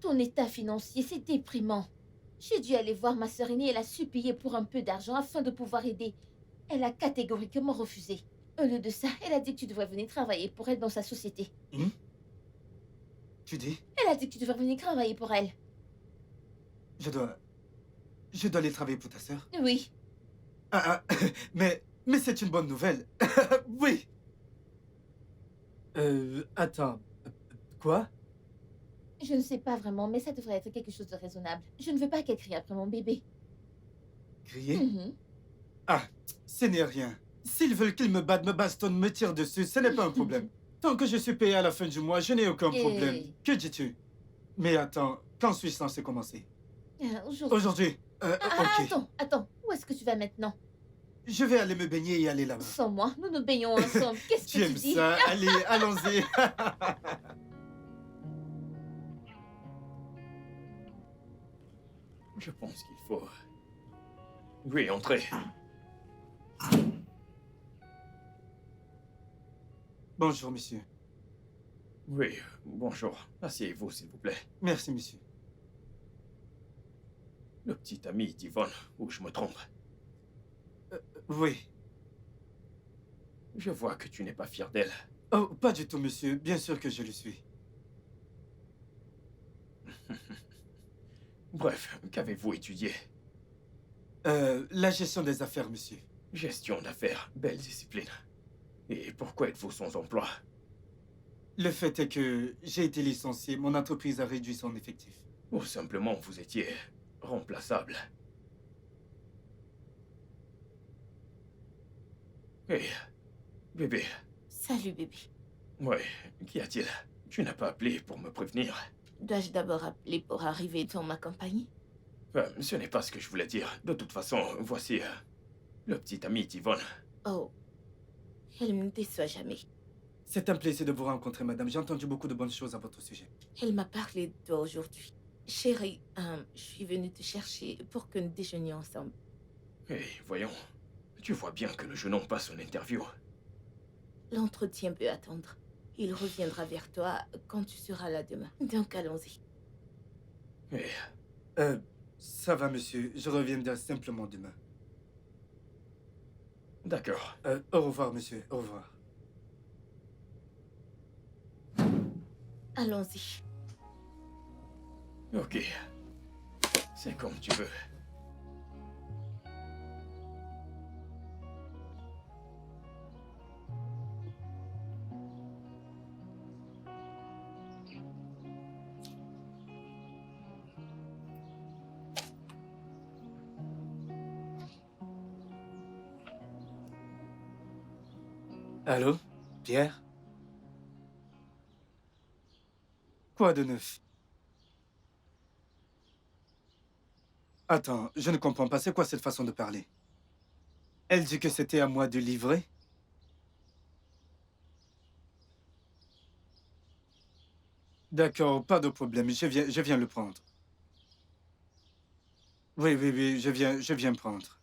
S3: Ton état financier, c'est déprimant. J'ai dû aller voir ma sœur aînée, elle a supplié pour un peu d'argent afin de pouvoir aider. Elle a catégoriquement refusé. Au lieu de ça, elle a dit que tu devrais venir travailler pour elle dans sa société.
S6: Tu dis?
S3: Elle a dit que tu devrais venir travailler pour elle.
S6: Je dois aller travailler pour ta sœur?
S3: Oui.
S6: Mais c'est une bonne nouvelle. Oui. Attends. Quoi?
S3: Je ne sais pas vraiment, mais ça devrait être quelque chose de raisonnable. Je ne veux pas qu'elle crie après mon bébé.
S6: Crier?
S3: Mhm.
S6: Ce n'est rien. S'ils veulent qu'ils me battent, me bastonnent, me tirent dessus, ce n'est pas un problème. Tant que je suis payé à la fin du mois, je n'ai aucun problème. Que dis-tu? Mais attends, quand suis-je censé commencer?
S3: Aujourd'hui.
S6: Aujourd'hui. Ok.
S3: Attends. Où est-ce que tu vas maintenant?
S6: Je vais aller me baigner et aller là-bas.
S3: Sans moi, nous nous baignons ensemble. Qu'est-ce
S6: Tu
S3: que tu
S6: aimes
S3: dis?
S6: ça? Allez, allons-y.
S1: Je pense qu'il faut... Oui, entrez.
S6: Bonjour, monsieur.
S1: Oui, bonjour. Asseyez-vous, s'il vous plaît.
S6: Merci, monsieur.
S1: Le petit ami d'Yvonne, ou je me trompe?
S6: Oui.
S1: Je vois que tu n'es pas fier d'elle.
S6: Oh, pas du tout, monsieur. Bien sûr que je le suis.
S1: Bref, qu'avez-vous étudié?
S6: La gestion des affaires, monsieur.
S1: Gestion d'affaires, belle discipline. Et pourquoi êtes-vous sans emploi?
S6: Le fait est que j'ai été licencié. Mon entreprise a réduit son effectif.
S1: Ou simplement vous étiez remplaçable? Hé, bébé.
S4: Salut, bébé.
S1: Ouais, qu'y a-t-il? Tu n'as pas appelé pour me prévenir?
S4: Dois-je d'abord appeler pour arriver dans ma compagnie?
S1: Ce n'est pas ce que je voulais dire. De toute façon, voici le petit ami d'Yvonne.
S4: Oh, elle ne me déçoit jamais.
S6: C'est un plaisir de vous rencontrer, madame. J'ai entendu beaucoup de bonnes choses à votre sujet.
S4: Elle m'a parlé de toi aujourd'hui. Chérie, je suis venue te chercher pour que nous déjeunions ensemble.
S1: Hé, voyons. Tu vois bien que le jeune homme passe son interview.
S4: L'entretien peut attendre. Il reviendra vers toi quand tu seras là demain. Donc allons-y.
S1: Hé,
S6: Ça va, monsieur. Je reviendrai simplement demain.
S1: d'accord.
S6: Au revoir, monsieur. Au revoir.
S4: Allons-y.
S1: Ok. C'est comme tu veux.
S6: Allô, Pierre? Quoi de neuf? Attends, je ne comprends pas. C'est quoi cette façon de parler? Elle dit que c'était à moi de livrer? D'accord, pas de problème. Je viens le prendre. Oui, oui, oui, je viens prendre.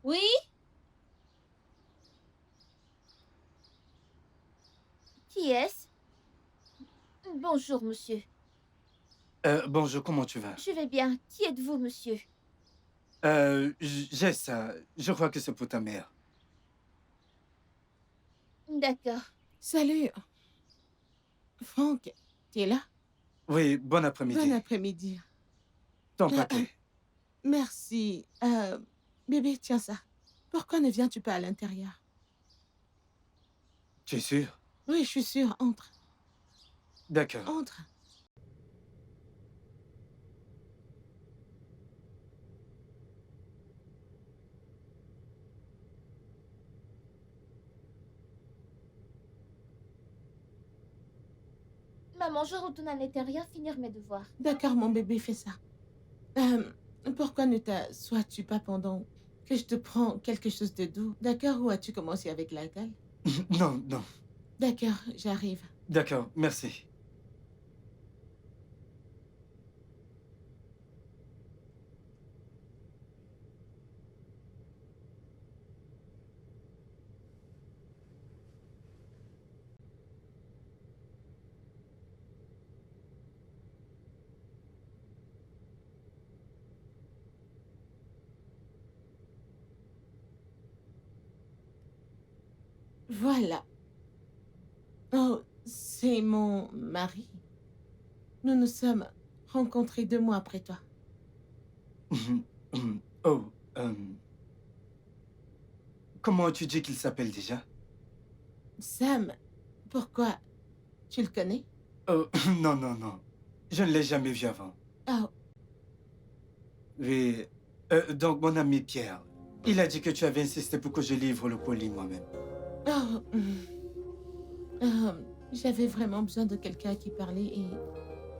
S3: Oui? Qui est-ce? Bonjour, monsieur.
S6: Bonjour, comment tu vas?
S3: Je vais bien. Qui êtes-vous, monsieur?
S6: J'ai ça. Je crois que c'est pour ta mère.
S3: D'accord.
S2: Salut, Franck. Tu es là?
S6: Oui, bon
S2: Bon
S6: après-midi.
S2: après-midi.
S6: Ton
S2: Euh,
S6: paquet.
S2: Merci. Bébé, tiens ça. Pourquoi ne viens-tu pas à l'intérieur?
S6: Tu es sûr?
S2: Oui, je suis sûre. Entre.
S6: D'accord.
S2: Entre.
S3: Maman, je retourne à l'intérieur finir mes devoirs.
S2: D'accord, mon bébé, fais ça. Pourquoi ne t'assois-tu pas pendant que je te prends quelque chose de doux? D'accord, ou as-tu commencé avec l'alcool?
S6: Non, non.
S2: D'accord, j'arrive.
S6: D'accord, merci.
S2: Voilà. Oh, c'est mon mari. Nous nous sommes rencontrés 2 mois après toi.
S6: Oh, comment tu dis qu'il s'appelle déjà?
S2: Sam, pourquoi? Tu le connais?
S6: Oh, non, non, non. Je ne l'ai jamais vu avant.
S2: Oh,
S6: Oui. Donc, mon ami Pierre, il a dit que tu avais insisté pour que je livre le colis moi-même.
S2: oh. J'avais vraiment besoin de quelqu'un à qui parler et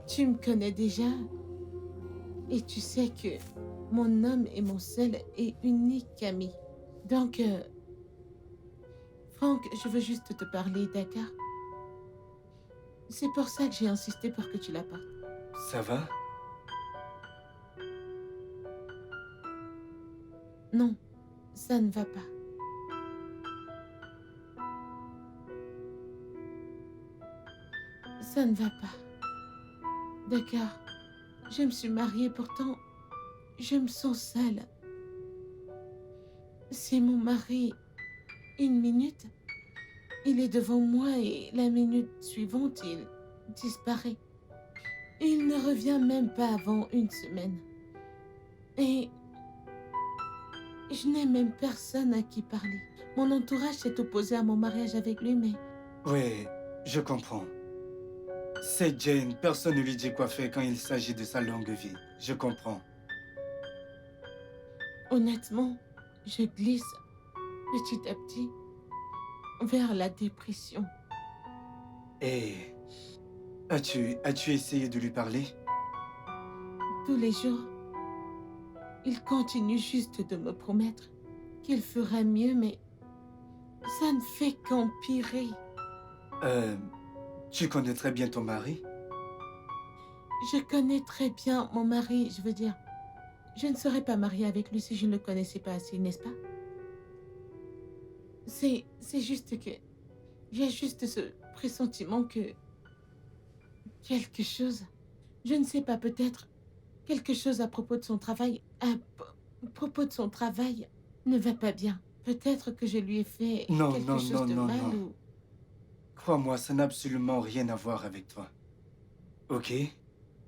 S2: tu me connais déjà. Et tu sais que mon homme est mon seul et unique ami. Donc, Franck, je veux juste te parler, d'accord? C'est pour ça que j'ai insisté pour que tu l'apportes.
S6: Ça va?
S2: Non, ça ne va pas. Ça ne va pas. D'accord. Je me suis mariée, pourtant, je me sens seule. C'est mon mari. Une minute, il est devant moi et la minute suivante, il disparaît. Il ne revient même pas avant une semaine. Et je n'ai même personne à qui parler. Mon entourage s'est opposé à mon mariage avec lui, mais
S6: Oui, je comprends. C'est Jane, personne ne lui dit quoi faire quand il s'agit de sa longue vie. Je comprends.
S2: honnêtement, je glisse petit à petit vers la dépression.
S6: Et as-tu essayé de lui parler?
S2: Tous les jours, il continue juste de me promettre qu'il fera mieux, mais ça ne fait qu'empirer.
S6: Tu connais très bien ton mari?
S2: Je connais très bien mon mari, je veux dire, je ne serais pas mariée avec lui si je ne le connaissais pas assez, n'est-ce pas? C'est juste que j'ai juste ce pressentiment que quelque chose, je ne sais pas, peut-être quelque chose à propos de son travail, propos de son travail ne va pas bien. Peut-être que je lui ai fait
S6: Non,
S2: quelque
S6: non,
S2: chose
S6: non,
S2: de
S6: non,
S2: mal
S6: non.
S2: ou...
S6: Crois-moi, ça n'a absolument rien à voir avec toi. Ok?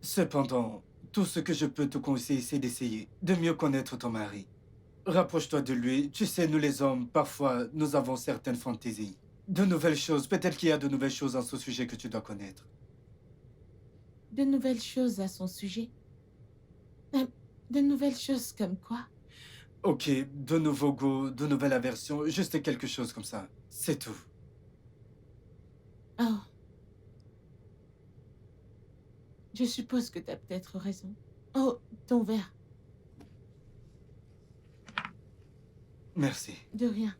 S6: Cependant, tout ce que je peux te conseiller, c'est d'essayer de mieux connaître ton mari. Rapproche-toi de lui. Tu sais, nous les hommes, parfois, nous avons certaines fantaisies. De nouvelles choses. Peut-être qu'il y a de nouvelles choses dans ce sujet que tu dois connaître.
S2: De nouvelles choses à son sujet. De nouvelles choses comme quoi?
S6: Ok, de nouveaux goûts, de nouvelles aversions, juste quelque chose comme ça. C'est tout.
S2: Oh. Je suppose que t'as peut-être raison. Oh, ton verre.
S6: Merci.
S2: De rien.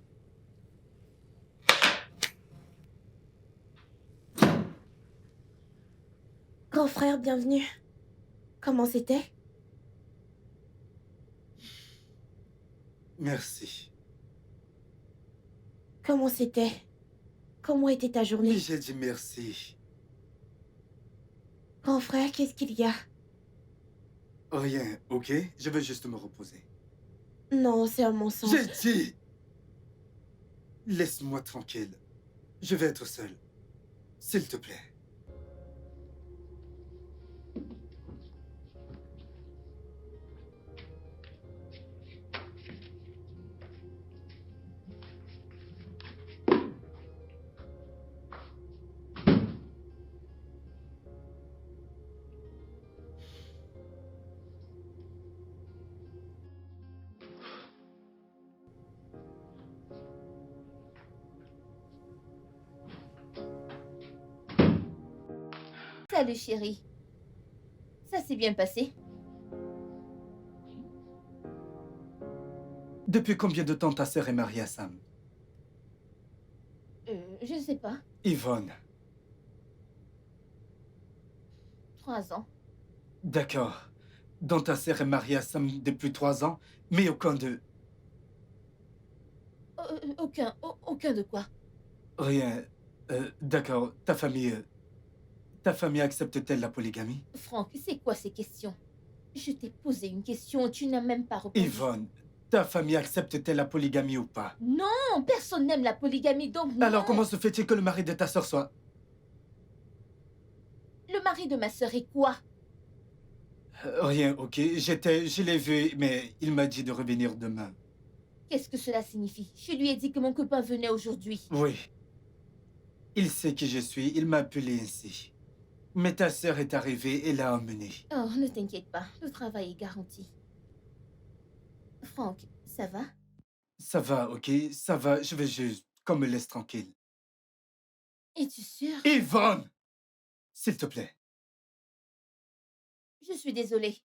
S5: Grand frère, bienvenue. Comment c'était?
S6: Merci.
S5: Comment c'était? Comment était ta
S6: Mais
S5: journée?
S6: j'ai dit merci.
S5: Grand frère, qu'est-ce qu'il y a?
S6: Rien, ok? Je veux juste me reposer.
S5: Non, c'est un mensonge.
S6: J'ai dit! Laisse-moi tranquille. Je vais être seul. S'il te plaît.
S3: Salut chérie. Ça s'est bien passé?
S6: Depuis combien de temps ta sœur est mariée à Sam?
S3: Je ne sais pas.
S6: Yvonne.
S3: 3 ans.
S6: D'accord. Donc ta sœur est mariée à Sam depuis 3 ans, mais aucun d'eux.
S3: Aucun de quoi?
S6: Rien. D'accord. Ta famille accepte-t-elle la polygamie?
S3: Franck, c'est quoi ces questions? Je t'ai posé une question, tu n'as même pas répondu.
S6: Yvonne, ta famille accepte-t-elle la polygamie ou pas?
S3: Non, personne n'aime la polygamie, donc non.
S6: Alors comment se fait-il que le mari de ta sœur soit...
S3: Le mari de ma sœur est quoi?
S6: Rien, ok. Je l'ai vu, mais il m'a dit de revenir demain.
S3: Qu'est-ce que cela signifie? Je lui ai dit que mon copain venait aujourd'hui.
S6: Oui. Il sait qui je suis, il m'a appelé ainsi. Mais ta sœur est arrivée et l'a emmené.
S3: Oh, ne t'inquiète pas, le travail est garanti. Franck, ça va?
S6: Ça va, ok? Ça va, je vais juste... Qu'on me laisse tranquille.
S3: Es-tu sûr?
S6: Yvonne! S'il te plaît.
S3: Je suis désolée.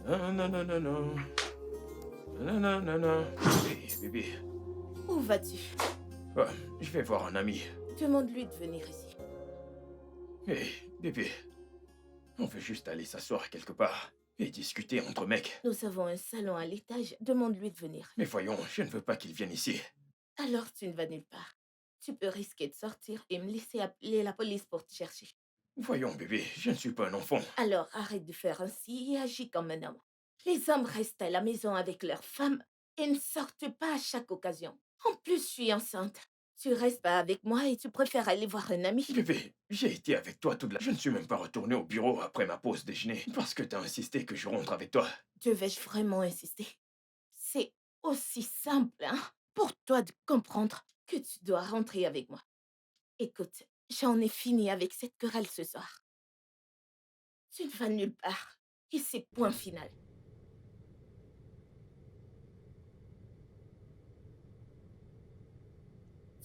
S1: Non, non, non, non, non. Non, non, non, non. Bébé.
S4: Où vas-tu?
S1: Ouais, je vais voir un ami.
S4: Demande-lui de venir ici.
S1: Hé, bébé. On veut juste aller s'asseoir quelque part et discuter entre mecs.
S4: Nous avons un salon à l'étage. Demande-lui de venir.
S1: Mais voyons, je ne veux pas qu'il vienne ici.
S4: Alors tu ne vas nulle part. Tu peux risquer de sortir et me laisser appeler la police pour te chercher.
S1: Voyons, bébé, je ne suis pas un enfant.
S4: Alors arrête de faire ainsi et agis comme un homme. Les hommes restent à la maison avec leurs femmes et ne sortent pas à chaque occasion. En plus, je suis enceinte. Tu restes pas avec moi et tu préfères aller voir un ami.
S1: Bébé, j'ai été avec toi toute la... Je ne suis même pas retourné au bureau après ma pause déjeuner parce que t'as insisté que je rentre avec toi.
S4: Devais-je vraiment insister? C'est aussi simple, hein, pour toi de comprendre que tu dois rentrer avec moi. Écoute, j'en ai fini avec cette querelle ce soir. Tu ne vas nulle part. Et c'est point final.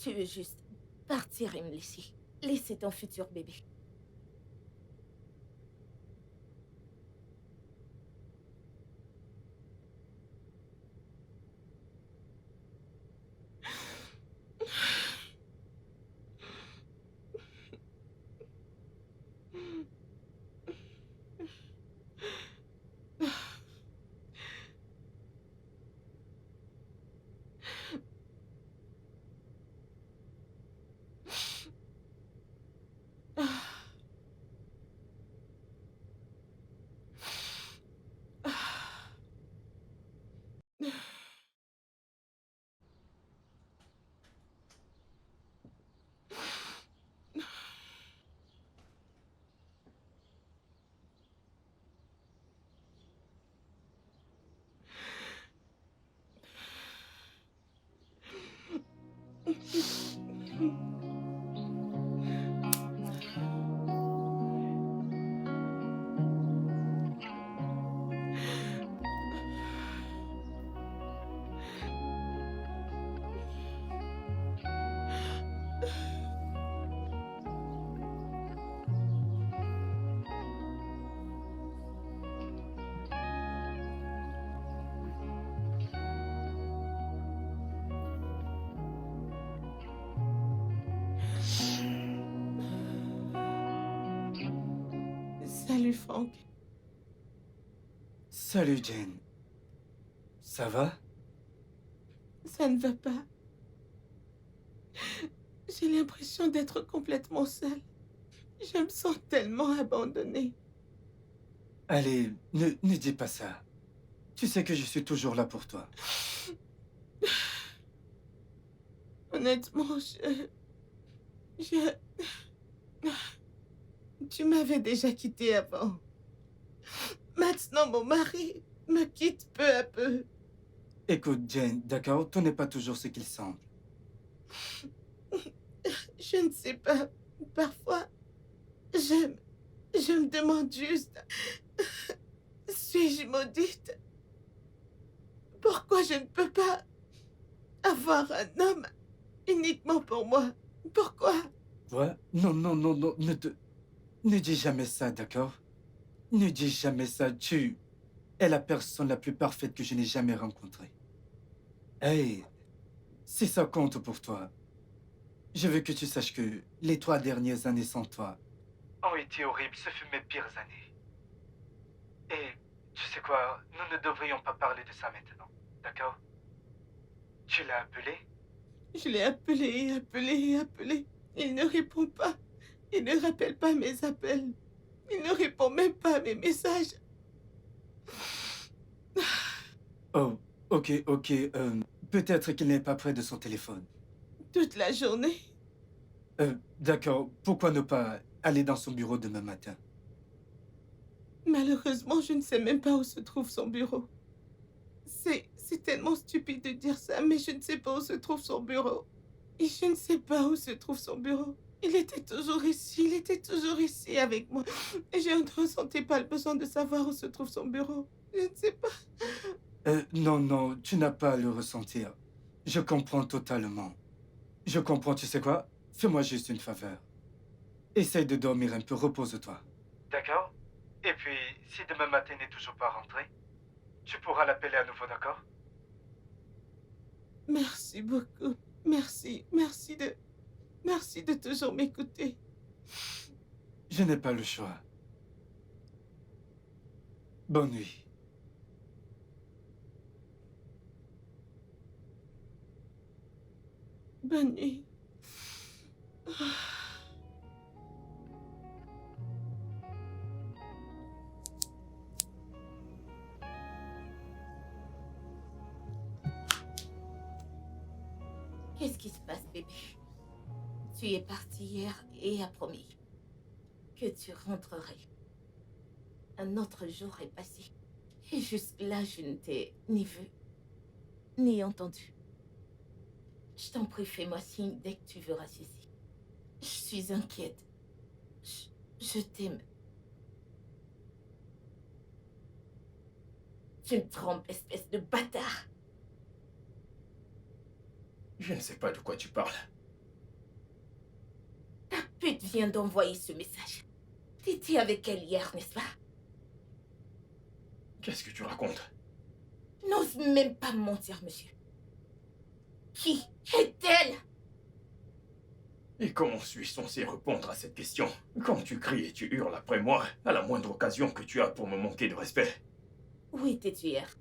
S4: Tu veux juste partir et me laisser. Laisser ton futur bébé.
S2: Salut Franck.
S6: Salut Jane. Ça va?
S2: Ça ne va pas. J'ai l'impression d'être complètement seule. Je me sens tellement abandonnée.
S6: Allez, ne dis pas ça. Tu sais que je suis toujours là pour toi.
S2: Honnêtement, Tu m'avais déjà quitté avant. Maintenant, mon mari me quitte peu à peu.
S6: Écoute Jane, d'accord, tout n'est pas toujours ce qu'il semble.
S2: Je ne sais pas. Parfois, je me demande juste, suis-je maudite? Pourquoi je ne peux pas avoir un homme uniquement pour moi? Pourquoi?
S6: Quoi? Non, non, non, non, ne dis jamais ça, d'accord? Ne dis jamais ça, tu es la personne la plus parfaite que je n'ai jamais rencontrée. Hey, si ça compte pour toi, je veux que tu saches que les 3 dernières années sans toi ont été horribles, ce fut mes pires années. Et tu sais quoi, nous ne devrions pas parler de ça maintenant, d'accord? Tu l'as appelé?
S2: Je l'ai appelé, appelé, appelé. Il ne répond pas. Il ne rappelle pas mes appels. Il ne répond même pas à mes messages.
S6: Oh, ok, peut-être qu'il n'est pas près de son téléphone.
S2: Toute la journée.
S6: D'accord, pourquoi ne pas aller dans son bureau demain matin?
S2: Malheureusement, je ne sais même pas où se trouve son bureau. C'est tellement stupide de dire ça, mais je ne sais pas où se trouve son bureau. Et je ne sais pas où se trouve son bureau. Il était toujours ici avec moi. Et je ne ressentais pas le besoin de savoir où se trouve son bureau. Je ne sais pas.
S6: Non, tu n'as pas à le ressentir. Je comprends totalement. Je comprends, tu sais quoi? Fais-moi juste une faveur. Essaye de dormir un peu, repose-toi. D'accord? Et puis, si demain matin n'est toujours pas rentré, tu pourras l'appeler à nouveau, d'accord?
S2: Merci beaucoup. Merci de toujours m'écouter.
S6: Je n'ai pas le choix. Bonne nuit.
S2: Bonne nuit.
S4: Qu'est-ce qui se passe, bébé? Tu es parti hier et as promis que tu rentrerais. Un autre jour est passé. Et jusque-là, je ne t'ai ni vu, ni entendu. Je t'en prie, fais-moi signe dès que tu verras ceci. Je suis inquiète. Je t'aime. Tu me trompes, espèce de bâtard.
S1: Je ne sais pas de quoi tu parles.
S4: Ta pute vient d'envoyer ce message. T'étais avec elle hier, n'est-ce pas?
S1: Qu'est-ce que tu racontes?
S4: N'ose même pas mentir, monsieur. Qui est-elle?
S1: Et comment suis-je censé répondre à cette question quand tu cries et tu hurles après moi à la moindre occasion que tu as pour me manquer de respect?
S4: Où étais-tu hier?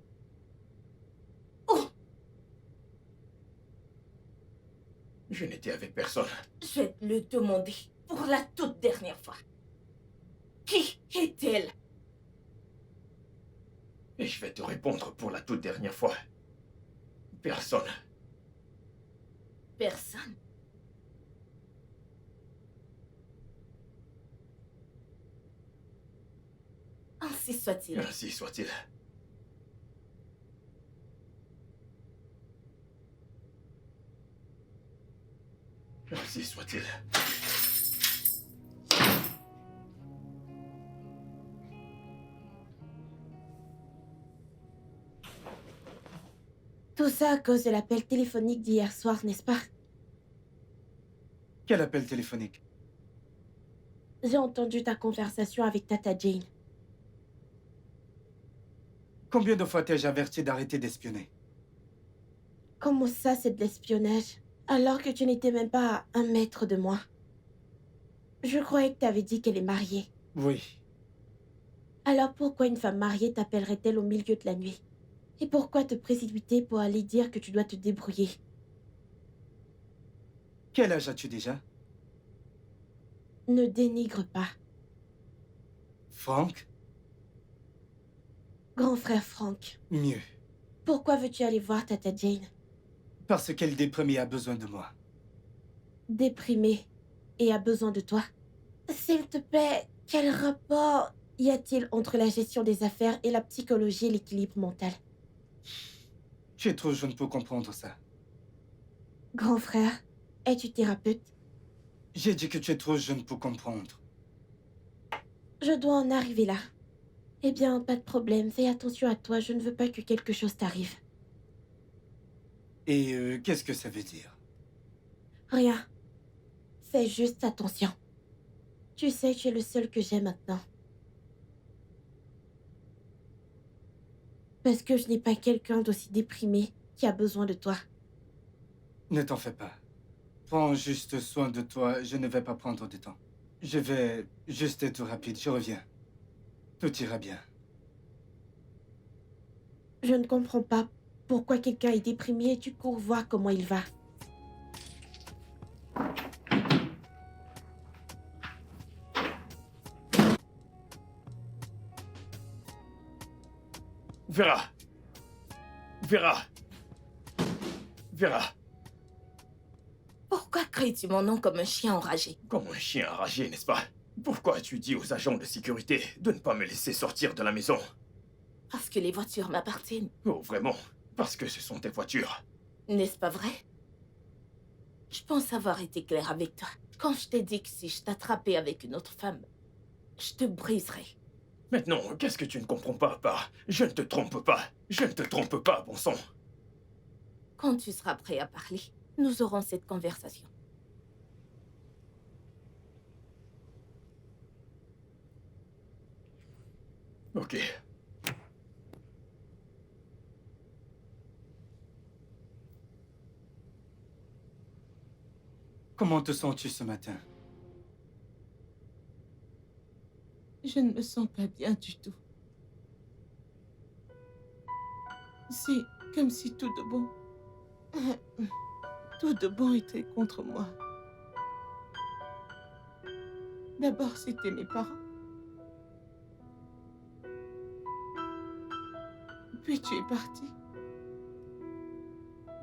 S4: Oh!
S1: Je n'étais avec personne.
S4: Je vais te le demander pour la toute dernière fois. Qui est-elle?
S1: Et je vais te répondre pour la toute dernière fois. Personne.
S4: Personne. Ainsi soit-il.
S1: Ainsi soit-il. Ainsi soit-il.
S5: Tout ça à cause de l'appel téléphonique d'hier soir, n'est-ce pas?
S6: Quel appel téléphonique?
S5: J'ai entendu ta conversation avec Tata Jane.
S6: Combien de fois t'ai-je averti d'arrêter d'espionner?
S5: Comment ça, c'est de l'espionnage? Alors que tu n'étais même pas à 1 mètre de moi. Je croyais que t'avais dit qu'elle est mariée.
S6: Oui.
S5: Alors pourquoi une femme mariée t'appellerait-elle au milieu de la nuit? Et pourquoi te précipiter pour aller dire que tu dois te débrouiller?
S6: Quel âge as-tu déjà?
S5: Ne dénigre pas.
S6: Frank?
S5: Grand frère Frank,
S6: Mieux.
S5: pourquoi veux-tu aller voir Tata Jane?
S6: Parce qu'elle déprimée a besoin de moi.
S5: Déprimée et a besoin de toi? S'il te plaît, quel rapport y a-t-il entre la gestion des affaires et la psychologie et l'équilibre mental?
S6: Tu es trop jeune pour comprendre ça.
S5: Grand frère, es-tu thérapeute?
S6: J'ai dit que tu es trop jeune pour comprendre.
S5: Je dois en arriver là. Eh bien, pas de problème, fais attention à toi, je ne veux pas que quelque chose t'arrive.
S6: Et qu'est-ce que ça veut dire?
S5: Rien. Fais juste attention. Tu sais que tu es le seul que j'ai maintenant. Parce que je n'ai pas quelqu'un d'aussi déprimé qui a besoin de toi.
S6: Ne t'en fais pas. Prends juste soin de toi, je ne vais pas prendre de temps. Je vais juste être rapide, je reviens. Tout ira bien.
S5: Je ne comprends pas pourquoi quelqu'un est déprimé et tu cours voir comment il va.
S1: Vera! Vera! Vera!
S4: Pourquoi cries-tu mon nom comme un chien enragé?
S1: Comme un chien enragé, n'est-ce pas? Pourquoi as-tu dit aux agents de sécurité de ne pas me laisser sortir de la maison?
S4: Parce que les voitures m'appartiennent.
S1: Oh, vraiment? Parce que ce sont tes voitures.
S4: N'est-ce pas vrai? Je pense avoir été claire avec toi. Quand je t'ai dit que si je t'attrapais avec une autre femme, je te briserais.
S1: Maintenant, qu'est-ce que tu ne comprends pas, par « Je ne te trompe pas. Je ne te trompe pas, bon sang. »
S4: Quand tu seras prêt à parler, nous aurons cette conversation.
S1: Ok.
S6: Comment te sens-tu ce matin?
S2: Je ne me sens pas bien du tout. C'est comme si tout de bon... Tout de bon était contre moi. D'abord, c'était mes parents. Puis tu es parti.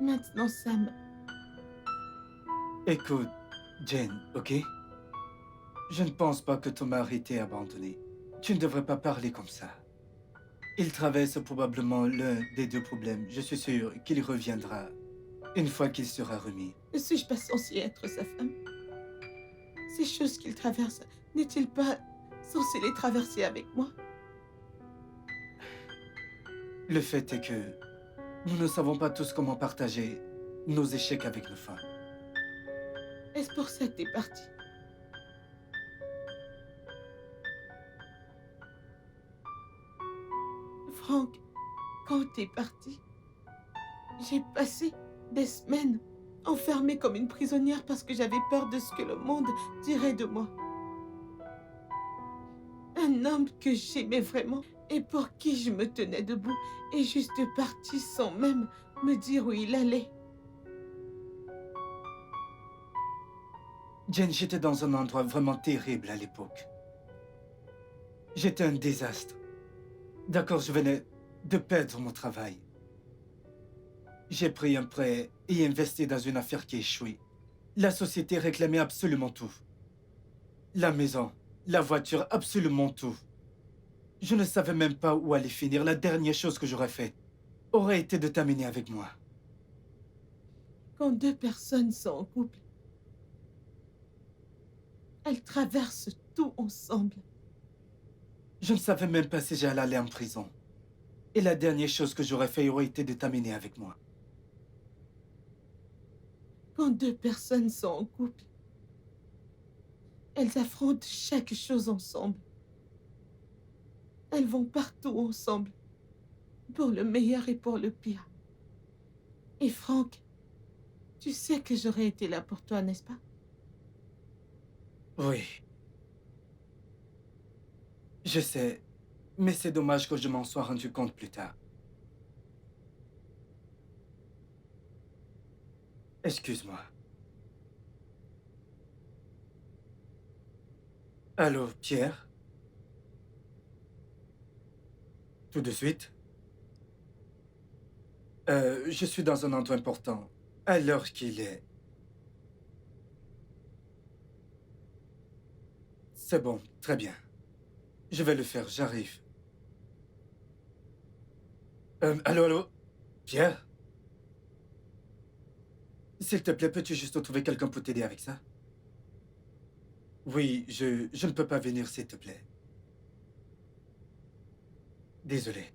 S2: Maintenant, Sam.
S6: Écoute, Jane, ok? Je ne pense pas que ton mari t'ait abandonné. Tu ne devrais pas parler comme ça. Il traverse probablement l'un des deux problèmes. Je suis sûr qu'il reviendra une fois qu'il sera remis.
S2: Ne suis-je pas censée être sa femme? Ces choses qu'il traverse, n'est-il pas censé les traverser avec moi?
S6: Le fait est que nous ne savons pas tous comment partager nos échecs avec nos femmes.
S2: Est-ce pour ça que t'es parti? Franck, quand t'es parti, j'ai passé des semaines enfermée comme une prisonnière parce que j'avais peur de ce que le monde dirait de moi. Un homme que j'aimais vraiment et pour qui je me tenais debout est juste parti sans même me dire où il allait.
S6: Jane, j'étais dans un endroit vraiment terrible à l'époque. J'étais un désastre. D'accord, je venais de perdre mon travail. J'ai pris un prêt et investi dans une affaire qui a échoué. La société réclamait absolument tout. La maison, la voiture, absolument tout. Je ne savais même pas où aller finir. La dernière chose que j'aurais faite aurait été de t'amener avec moi.
S2: Quand deux personnes sont en couple, elles traversent tout ensemble.
S6: Je ne savais même pas si j'allais aller en prison. Et la dernière chose que j'aurais fait aurait été de t'amener avec moi.
S2: Quand deux personnes sont en couple, elles affrontent chaque chose ensemble. Elles vont partout ensemble, pour le meilleur et pour le pire. Et Franck, tu sais que j'aurais été là pour toi, n'est-ce pas?
S6: Oui. Je sais Mais c'est dommage que je m'en sois rendu compte plus tard. Excuse-moi. Allô, Pierre? Tout de suite? Je suis dans un endroit important. À l'heure qu'il est. C'est bon, très bien. Je vais le faire, j'arrive. Allô? Pierre? S'il te plaît, peux-tu juste trouver quelqu'un pour t'aider avec ça? Oui, je ne peux pas venir, s'il te plaît. Désolé.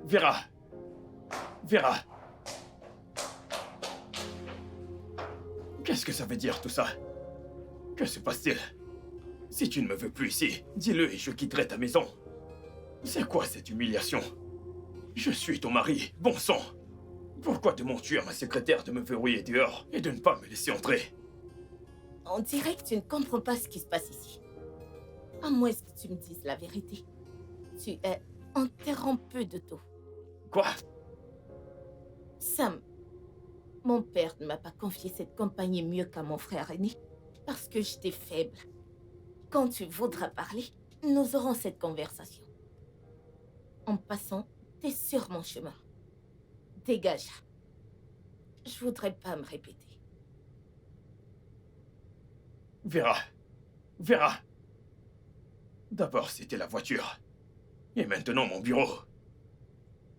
S1: Vera! Vera! Qu'est-ce que ça veut dire tout ça? Que se passe-t-il? Si tu ne me veux plus ici, dis-le et je quitterai ta maison. C'est quoi cette humiliation? Je suis ton mari, bon sang! Pourquoi demandes-tu à ma secrétaire de me verrouiller dehors et de ne pas me laisser entrer?
S4: On dirait que tu ne comprends pas ce qui se passe ici. À moins que tu me dises la vérité. Tu es interrompu de tout.
S1: Quoi?
S4: Sam, mon père ne m'a pas confié cette compagnie mieux qu'à mon frère aîné parce que j'étais faible. Quand tu voudras parler, nous aurons cette conversation. En passant, t'es sur mon chemin. Dégage. Je voudrais pas me répéter.
S1: Vera! Vera! D'abord, c'était la voiture. Et maintenant, mon bureau.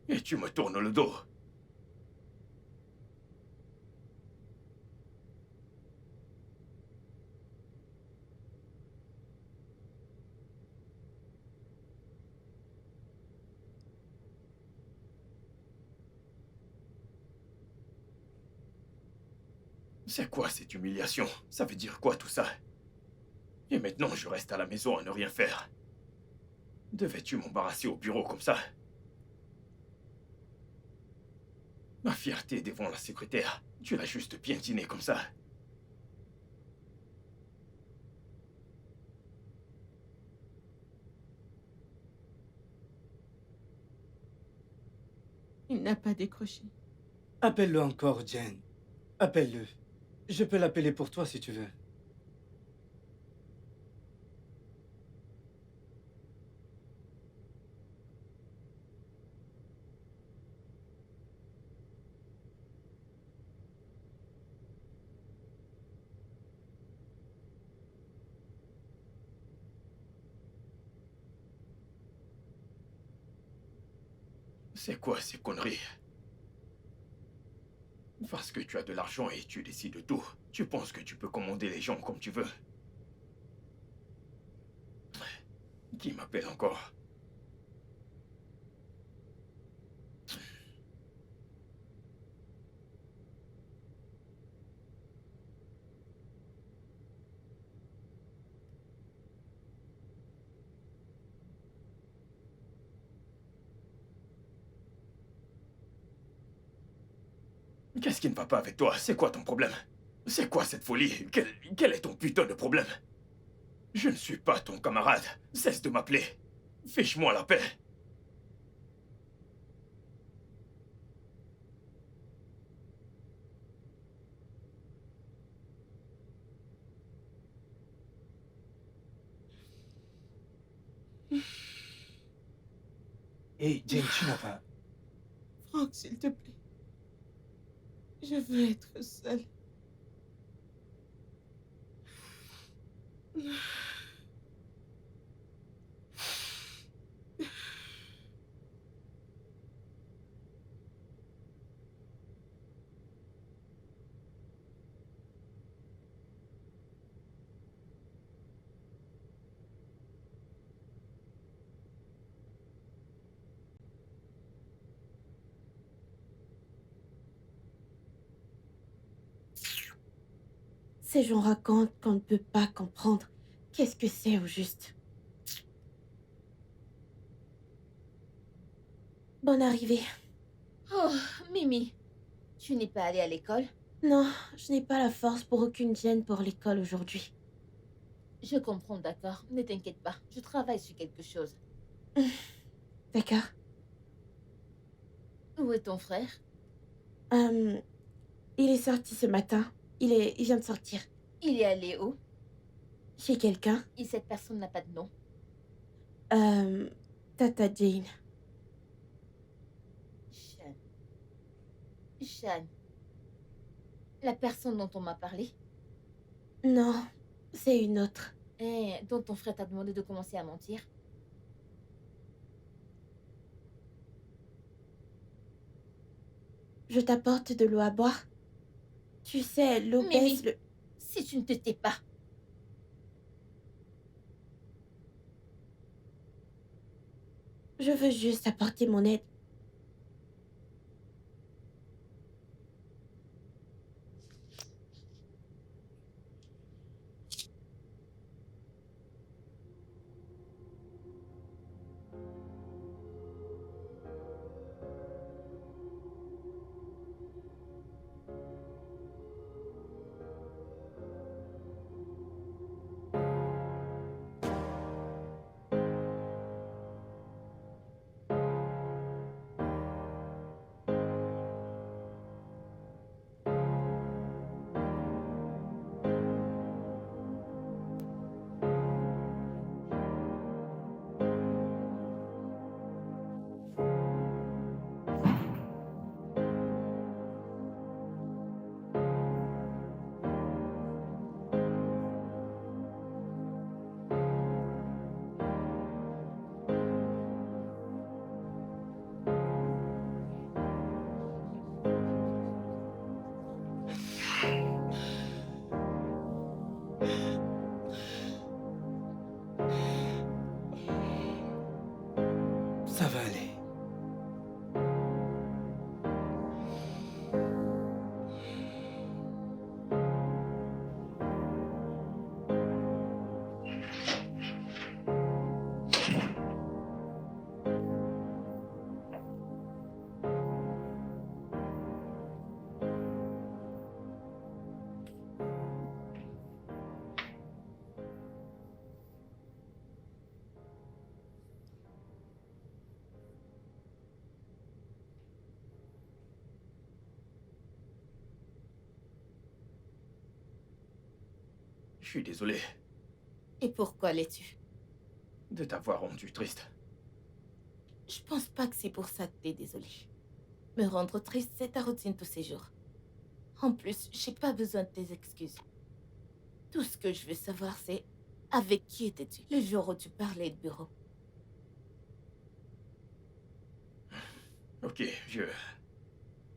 S1: Et tu me tournes le dos. C'est quoi cette humiliation? Ça veut dire quoi tout ça? Et maintenant, je reste à la maison à ne rien faire. Devais-tu m'embarrasser au bureau comme ça? Ma fierté devant la secrétaire, tu l'as juste piétinée comme ça.
S2: Il n'a pas décroché.
S6: Appelle-le encore, Jen. Appelle-le. Je peux l'appeler pour toi si tu veux.
S1: C'est quoi ces conneries? Parce que tu as de l'argent et tu décides de tout, tu penses que tu peux commander les gens comme tu veux. Qui m'appelle encore? Qu'est-ce qui ne va pas avec toi? C'est quoi ton problème? C'est quoi cette folie? Quel est ton putain de problème? Je ne suis pas ton camarade. Cesse de m'appeler. Fiche-moi la paix.
S6: Hé, Jen, tu n'as pas...
S2: Franck, s'il te plaît. Je veux être seule.
S5: Ces gens racontent qu'on ne peut pas comprendre. Qu'est-ce que c'est au juste? Bonne arrivée.
S4: Oh, Mimi, tu n'es pas allée à l'école?
S5: Non, je n'ai pas la force pour aucune gêne pour l'école aujourd'hui.
S4: Je comprends, d'accord. Ne t'inquiète pas, je travaille sur quelque chose.
S5: D'accord.
S4: Où est ton frère?
S5: Il est sorti ce matin. Il vient de sortir.
S4: Il est allé où?
S5: Chez quelqu'un.
S4: Et cette personne n'a pas de nom.
S5: Tata Jane.
S4: Shan. Shan. La personne dont on m'a parlé?
S5: Non, c'est une autre.
S4: Dont ton frère t'a demandé de commencer à mentir?
S5: Je t'apporte de l'eau à boire. Tu sais, l'eau
S4: Mimi.
S5: baisse le...
S4: Si tu ne te tais pas.
S5: Je veux juste apporter mon aide.
S6: Ça va aller.
S1: Je suis désolé
S4: Et pourquoi l'es-tu?
S1: de t'avoir rendu triste.
S4: Je pense pas que c'est pour ça que t'es désolé. Me rendre triste, c'est ta routine tous ces jours. En plus, j'ai pas besoin de tes excuses. Tout ce que je veux savoir, c'est avec qui étais-tu le jour où tu parlais de bureau?
S1: Ok,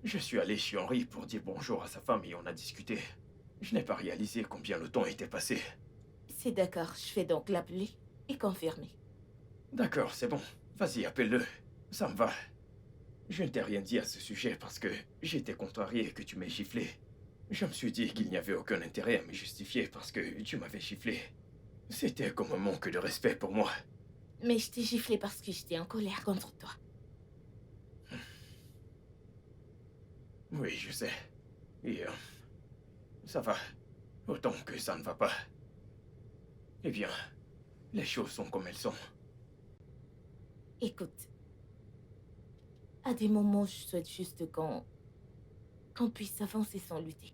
S1: je suis allé chez Henri pour dire bonjour à sa femme et on a discuté. Je n'ai pas réalisé combien le temps était passé.
S4: C'est d'accord, je vais donc l'appeler et confirmer.
S1: D'accord, c'est bon. Vas-y, appelle-le. Ça me va. Je ne t'ai rien dit à ce sujet parce que j'étais contrarié que tu m'aies giflé. Je me suis dit qu'il n'y avait aucun intérêt à me justifier parce que tu m'avais giflé. C'était comme un manque de respect pour moi.
S4: Mais je t'ai giflé parce que j'étais en colère contre toi.
S1: Oui, je sais. Et ça va. Autant que ça ne va pas. Eh bien, les choses sont comme elles sont.
S4: Écoute, à des moments, je souhaite juste qu'on puisse avancer sans lutter.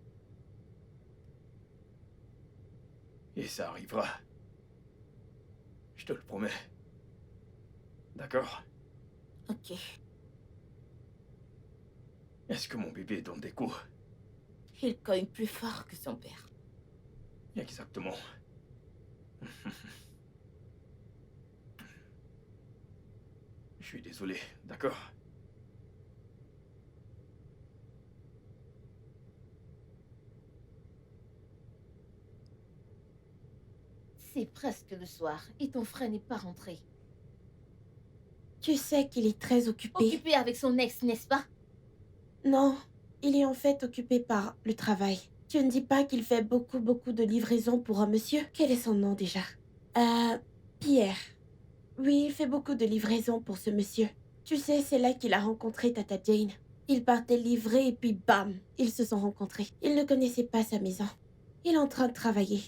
S1: Et ça arrivera. Je te le promets. D'accord?
S4: Ok.
S1: Est-ce que mon bébé donne des coups?
S4: Il cogne plus fort que son père.
S1: Exactement. Je suis désolé, d'accord?
S4: C'est presque le soir et ton frère n'est pas rentré.
S5: Tu sais qu'il est très occupé.
S4: Occupé avec son ex, n'est-ce pas?
S5: Non, il est en fait occupé par le travail. Tu ne dis pas qu'il fait beaucoup de livraisons pour un monsieur? Quel est son nom déjà? Pierre. Oui, il fait beaucoup de livraisons pour ce monsieur. Tu sais, c'est là qu'il a rencontré Tata Jane. Ils partaient livrer et puis bam, ils se sont rencontrés. Il ne connaissait pas sa maison. Il est en train de travailler.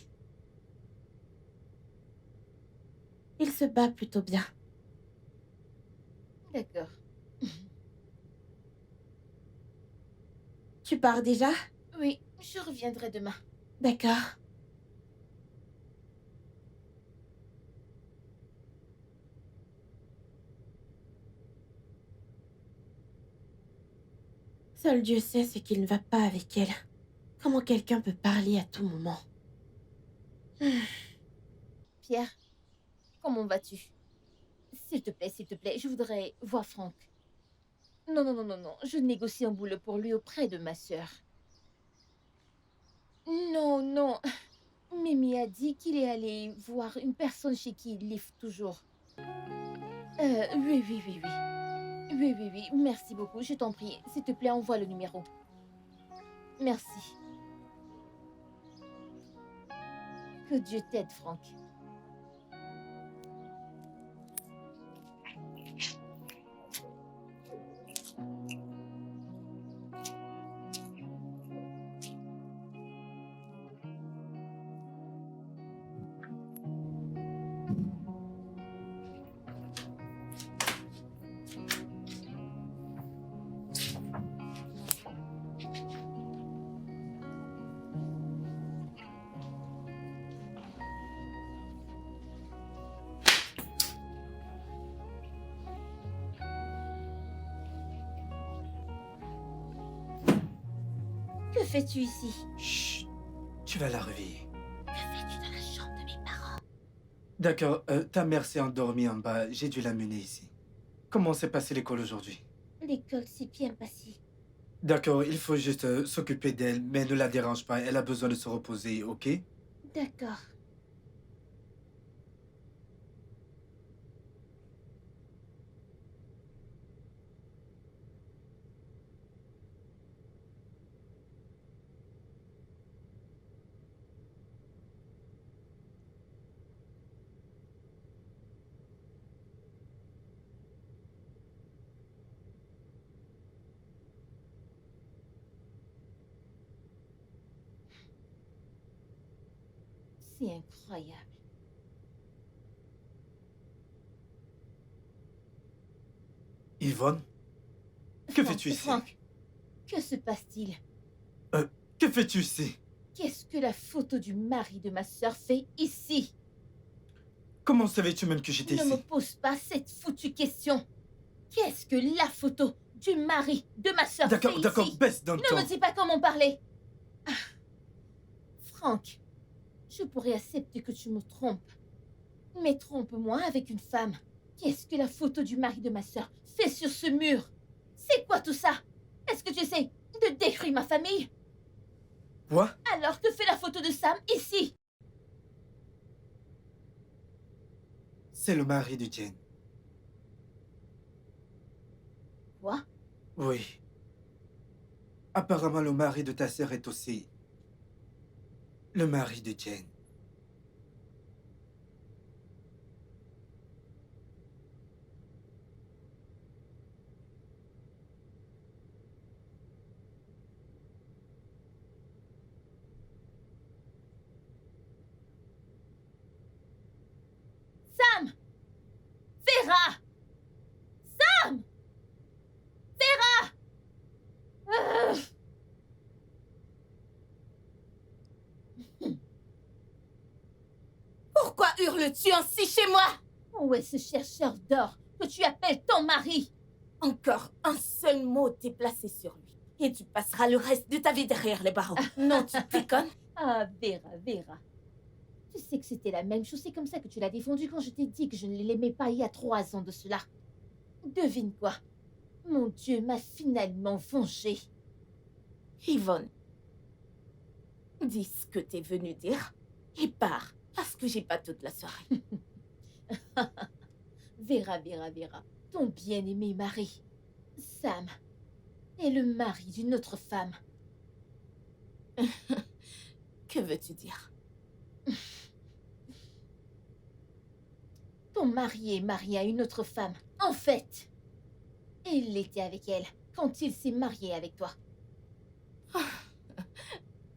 S5: Il se bat plutôt bien.
S3: D'accord.
S5: Tu pars déjà?
S3: Oui, je reviendrai demain.
S5: D'accord. Seul Dieu sait ce qu'il ne va pas avec elle. Comment quelqu'un peut parler à tout moment?
S3: Pierre, comment vas-tu? S'il te plaît, je voudrais voir Franck. Non, non, non, non, non, je négocie un boulot pour lui auprès de ma sœur. Non, non, Mimi a dit qu'il est allé voir une personne chez qui il livre toujours. Oui, oui, oui, oui. Oui, oui, oui, merci beaucoup, je t'en prie. S'il te plaît, envoie le numéro. Merci. Que Dieu t'aide, Franck. Que fais-tu ici?
S6: Chut, tu vas la réveiller.
S3: Que fais-tu dans la chambre de mes parents?
S6: D'accord, ta mère s'est endormie en bas, j'ai dû l'amener ici. Comment s'est passée l'école aujourd'hui?
S3: L'école s'est bien passée.
S6: D'accord, il faut juste s'occuper d'elle, mais ne la dérange pas, elle a besoin de se reposer, ok?
S3: D'accord. C'est incroyable.
S6: Yvonne? Que
S3: Franck,
S6: fais-tu ici?
S3: Franck, que se passe-t-il?
S6: Que fais-tu ici?
S3: Qu'est-ce que la photo du mari de ma sœur fait ici?
S6: Comment savais-tu même que j'étais
S3: Ne
S6: ici?
S3: me pose pas cette foutue question. Qu'est-ce que la photo du mari de ma sœur fait
S6: D'accord, d'accord,
S3: ici?
S6: baisse d'un
S3: Ne
S6: ton.
S3: me dis pas comment parler. Ah. Franck, je pourrais accepter que tu me trompes. Mais trompe-moi avec une femme. Qu'est-ce que la photo du mari de ma sœur fait sur ce mur? C'est quoi tout ça? Est-ce que tu essaies de détruire ma famille?
S6: Quoi?
S3: Alors que fait la photo de Sam ici?
S6: C'est le mari de Jane.
S3: Quoi?
S6: Oui. Apparemment, le mari de ta sœur est aussi le mari de Jane.
S3: Sam! Vera! Sam! Vera!
S4: Pourquoi hurles-tu ainsi chez moi?
S3: Où est ce chercheur d'or que tu appelles ton mari?
S4: Encore un seul mot t'est placé sur lui. Et tu passeras le reste de ta vie derrière les barreaux. Non, tu déconnes?
S3: Ah, Vera, Vera. Tu sais que c'était la même chose. C'est comme ça que tu l'as défendu quand je t'ai dit que je ne l'aimais pas il y a 3 ans de cela. Devine quoi? Mon Dieu m'a finalement vengée.
S4: Yvonne, dis ce que t'es venue dire et pars, parce que j'ai pas toute la soirée.
S3: Vera, Vera, Vera. Ton bien-aimé mari, Sam, est le mari d'une autre femme.
S4: Que veux-tu dire?
S3: Ton mari est marié à une autre femme. En fait, Et il était avec elle quand il s'est marié avec toi.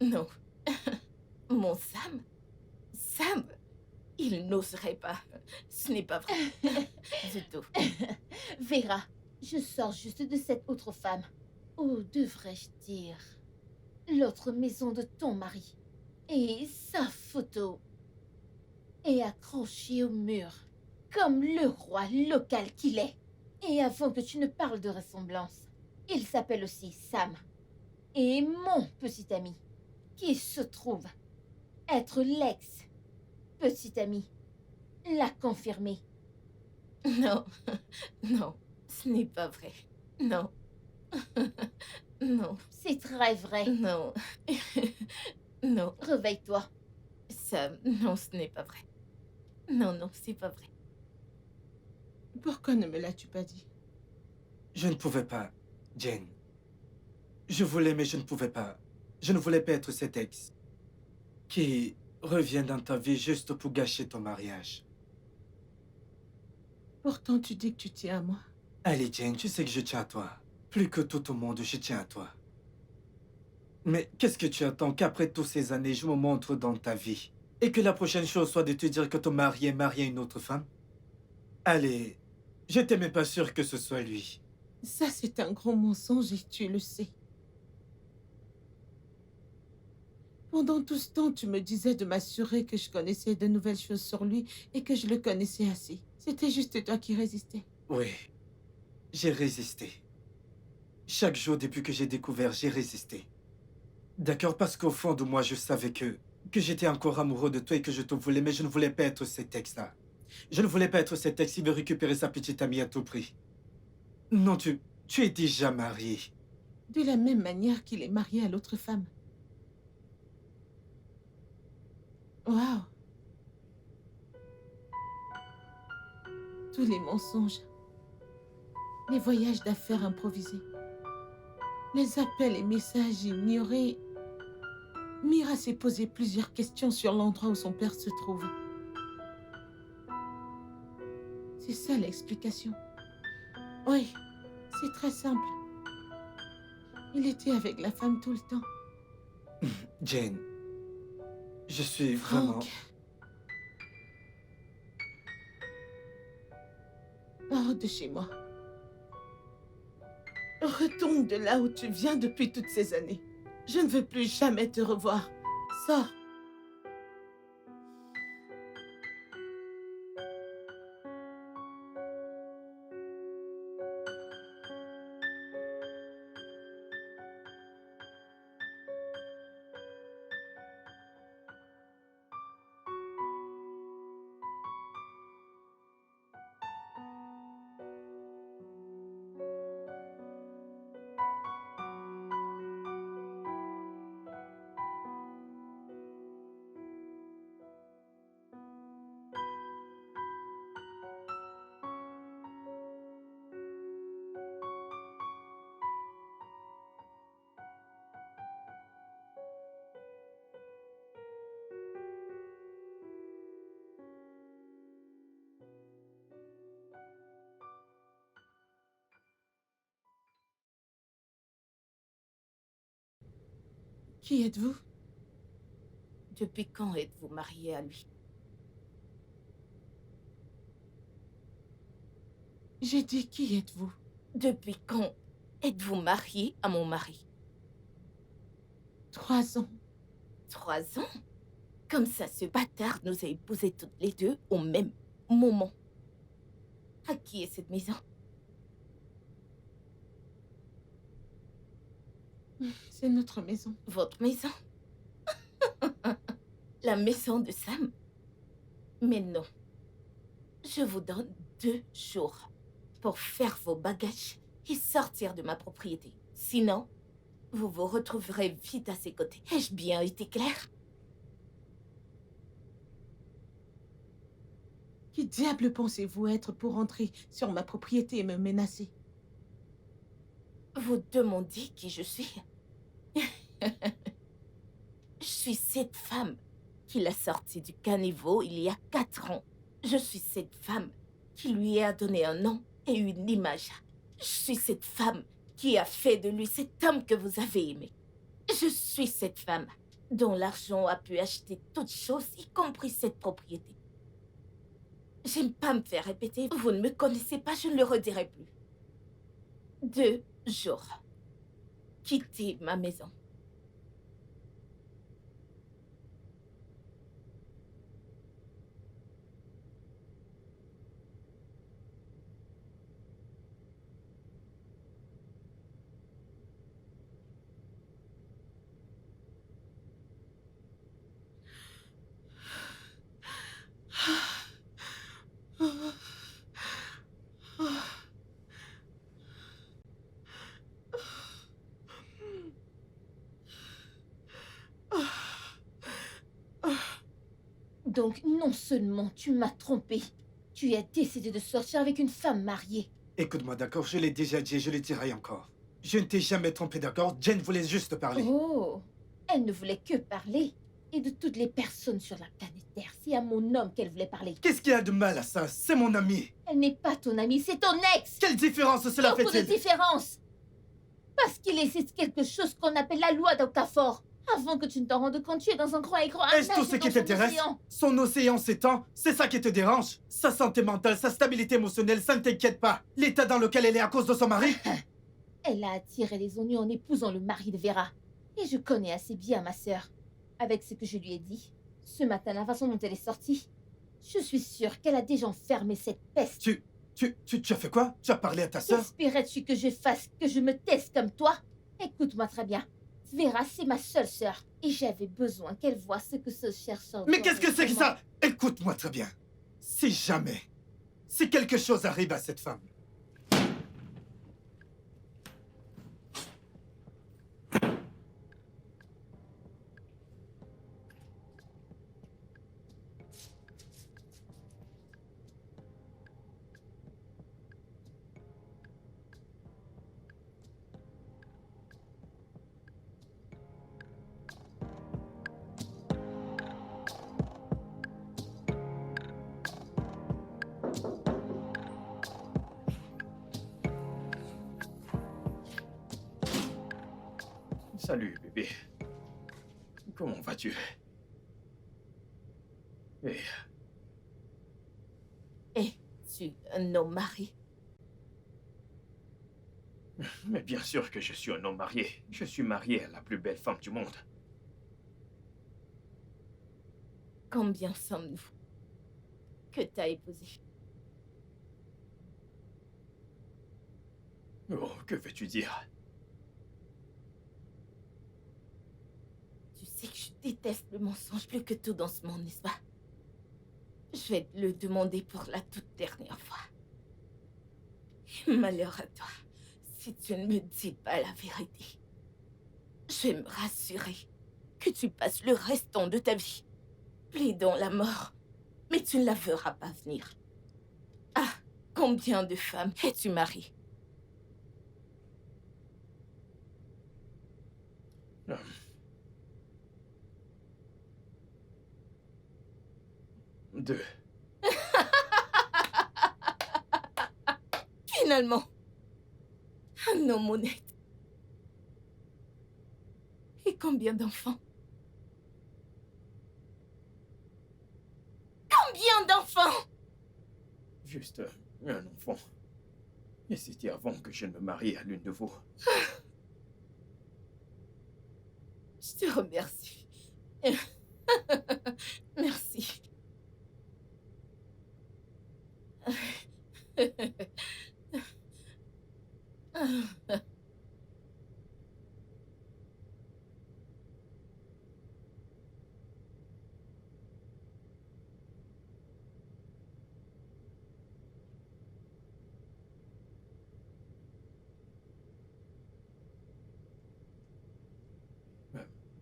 S4: Non. Mon Sam? Sam? Il n'oserait pas. Ce n'est pas vrai. Du tout.
S3: Vera, je sors juste de cette autre femme. Ou devrais-je dire, l'autre maison de ton mari. Et sa photo est accrochée au mur, comme le roi local qu'il est. Et avant que tu ne parles de ressemblance, il s'appelle aussi Sam. Et mon petit ami, qui se trouve être l'ex-petit ami, l'a confirmé.
S4: Non. Non. Ce n'est pas vrai. Non. Non.
S3: C'est très vrai.
S4: Non. Non.
S3: Réveille-toi.
S4: Sam, non, ce n'est pas vrai. Non, non, c'est pas vrai.
S2: Pourquoi ne me l'as-tu pas dit?
S6: Je ne pouvais pas, Jane. Je voulais, mais je ne pouvais pas. Je ne voulais pas être cet ex qui revient dans ta vie juste pour gâcher ton mariage.
S2: Pourtant, tu dis que tu tiens à moi.
S6: Allez, Jane, tu sais que je tiens à toi. Plus que tout au monde, je tiens à toi. Mais qu'est-ce que tu attends qu'après toutes ces années, je me montre dans ta vie et que la prochaine chose soit de te dire que ton mari est marié à une autre femme? Allez, j'étais même pas sûr que ce soit lui.
S2: Ça, c'est un gros mensonge et tu le sais. Pendant tout ce temps, tu me disais de m'assurer que je connaissais de nouvelles choses sur lui et que je le connaissais assez. C'était juste toi qui résistais.
S6: Oui, j'ai résisté. Chaque jour depuis que j'ai découvert, j'ai résisté. D'accord, parce qu'au fond de moi, je savais que j'étais encore amoureux de toi et que je te voulais, mais je ne voulais pas être cet ex-là. Je ne voulais pas être cet ex qui veut récupérer sa petite amie à tout prix. Non, tu es déjà marié.
S2: De la même manière qu'il est marié à l'autre femme. Waouh! Tous les mensonges. Les voyages d'affaires improvisés. Les appels et messages ignorés. Mira s'est posé plusieurs questions sur l'endroit où son père se trouve. C'est ça l'explication. Oui, c'est très simple. Il était avec la femme tout le temps.
S6: Jane, je suis vraiment...
S2: Franck. Hors de chez moi. Retourne de là où tu viens depuis toutes ces années. Je ne veux plus jamais te revoir. Sors. Qui êtes-vous?
S4: Depuis quand êtes-vous marié à lui?
S2: J'ai dit qui êtes-vous?
S4: Depuis quand êtes-vous marié à mon mari?
S2: 3 ans.
S4: 3 ans? Comme ça, ce bâtard nous a épousés toutes les deux au même moment. À qui est cette maison?
S2: C'est notre maison.
S4: Votre maison? La maison de Sam? Mais non. Je vous donne 2 jours pour faire vos bagages et sortir de ma propriété. Sinon, vous vous retrouverez vite à ses côtés. Ai-je bien été claire?
S2: Qui diable pensez-vous être pour entrer sur ma propriété et me menacer?
S4: Vous demandez qui je suis? Je suis cette femme qui l'a sorti du caniveau il y a 4 ans. Je suis cette femme qui lui a donné un nom et une image. Je suis cette femme qui a fait de lui cet homme que vous avez aimé. Je suis cette femme dont l'argent a pu acheter toutes choses, y compris cette propriété. J'aime pas me faire répéter. Vous ne me connaissez pas, je ne le redirai plus. 2 jours. Quittez ma maison.
S3: Donc, non seulement tu m'as trompé, tu as décidé de sortir avec une femme mariée.
S6: Écoute-moi, d'accord? Je l'ai déjà dit et je le dirai encore. Je ne t'ai jamais trompé, d'accord? Jen voulait juste parler.
S3: Oh, elle ne voulait que parler. Et de toutes les personnes sur la planète Terre, c'est à mon homme qu'elle voulait parler.
S6: Qu'est-ce qu'il y a de mal à ça? C'est mon ami.
S3: Elle n'est pas ton ami, c'est ton ex.
S6: Quelle différence cela
S3: Beaucoup de
S6: fait-il?
S3: différence. Parce qu'il existe quelque chose qu'on appelle la loi d'Okafor. Avant que tu ne t'en rendes compte, tu es dans un grand écran.
S6: Est-ce tout ce qui t'intéresse? Son océan s'étend? C'est ça qui te dérange? Sa santé mentale, sa stabilité émotionnelle, ça ne t'inquiète pas? L'état dans lequel elle est à cause de son mari?
S3: Elle a attiré les ennuis en épousant le mari de Vera. Et je connais assez bien ma sœur. Avec ce que je lui ai dit, ce matin, la façon dont elle est sortie, je suis sûre qu'elle a déjà enfermé cette peste.
S6: Tu as fait quoi? Tu as parlé à ta sœur?
S3: Espérais-tu que je fasse, que je me taise comme toi? Écoute-moi très bien. Vera, c'est ma seule sœur. Et j'avais besoin qu'elle voie ce que ce chercheur...
S6: Mais qu'est-ce que c'est que ça? Écoute-moi très bien. Si jamais, si quelque chose arrive à cette femme,
S1: Salut, bébé. Comment vas-tu?
S4: Es-tu un homme marié?
S1: Mais bien sûr que je suis un homme marié. Je suis marié à la plus belle femme du monde.
S4: Combien sommes-nous que t'as épousé?
S1: Oh, que veux-tu dire?
S4: Tu sais que je déteste le mensonge plus que tout dans ce monde, n'est-ce pas? Je vais te le demander pour la toute dernière fois. Et malheur à toi, si tu ne me dis pas la vérité. Je vais me rassurer que tu passes le restant de ta vie plaidant la mort, mais tu ne la verras pas venir. Ah, combien de femmes es-tu mariée?
S1: Deux.
S4: Finalement, un homme honnête. Et combien d'enfants? Combien d'enfants?
S1: Juste un enfant. Et c'était avant que je ne me marie à l'une de vous.
S4: Je te remercie. Merci.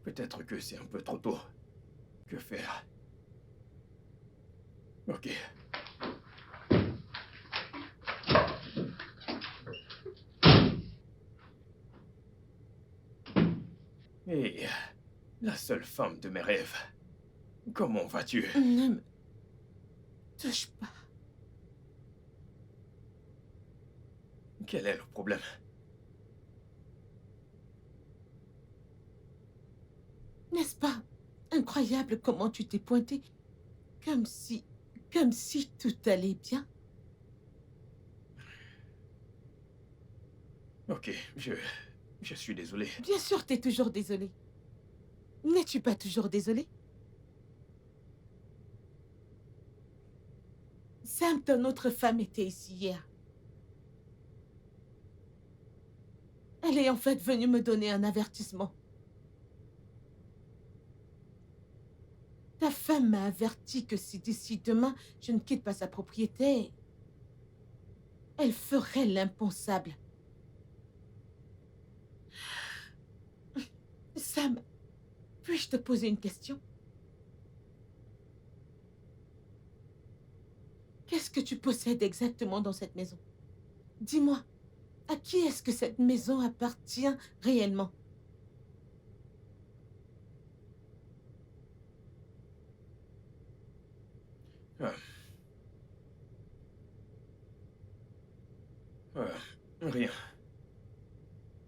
S1: Peut-être que c'est un peu trop tôt. Que faire? Ok. Et la seule femme de mes rêves. Comment vas-tu?
S2: Ne me touche pas.
S1: Quel est le problème?
S2: N'est-ce pas incroyable comment tu t'es pointé comme si... comme si tout allait bien?
S1: Ok, je suis désolé.
S2: Bien sûr, t'es toujours désolé. N'es-tu pas toujours désolé? Sam, ton autre femme était ici hier. Elle est en fait venue me donner un avertissement. Ta femme m'a averti que si d'ici demain, je ne quitte pas sa propriété, elle ferait l'impensable. Sam, puis-je te poser une question? Qu'est-ce que tu possèdes exactement dans cette maison? Dis-moi, à qui est-ce que cette maison appartient réellement?
S1: Euh, Rien.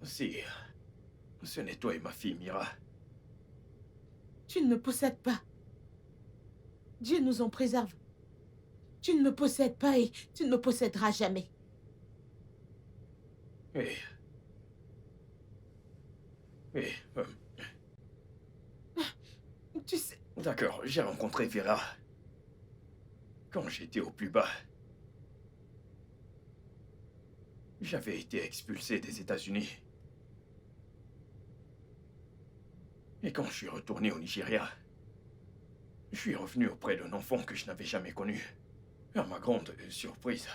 S1: Si, ce n'est toi et ma fille Mira.
S2: Tu ne me possèdes pas. Dieu nous en préserve. Tu ne me possèdes pas et tu ne me posséderas jamais.
S1: Et... Et...
S2: Tu sais...
S1: D'accord, j'ai rencontré Vera. Quand j'étais au plus bas. J'avais été expulsé des États-Unis. Et quand je suis retourné au Nigeria, je suis revenu auprès d'un enfant que je n'avais jamais connu. À ma grande surprise.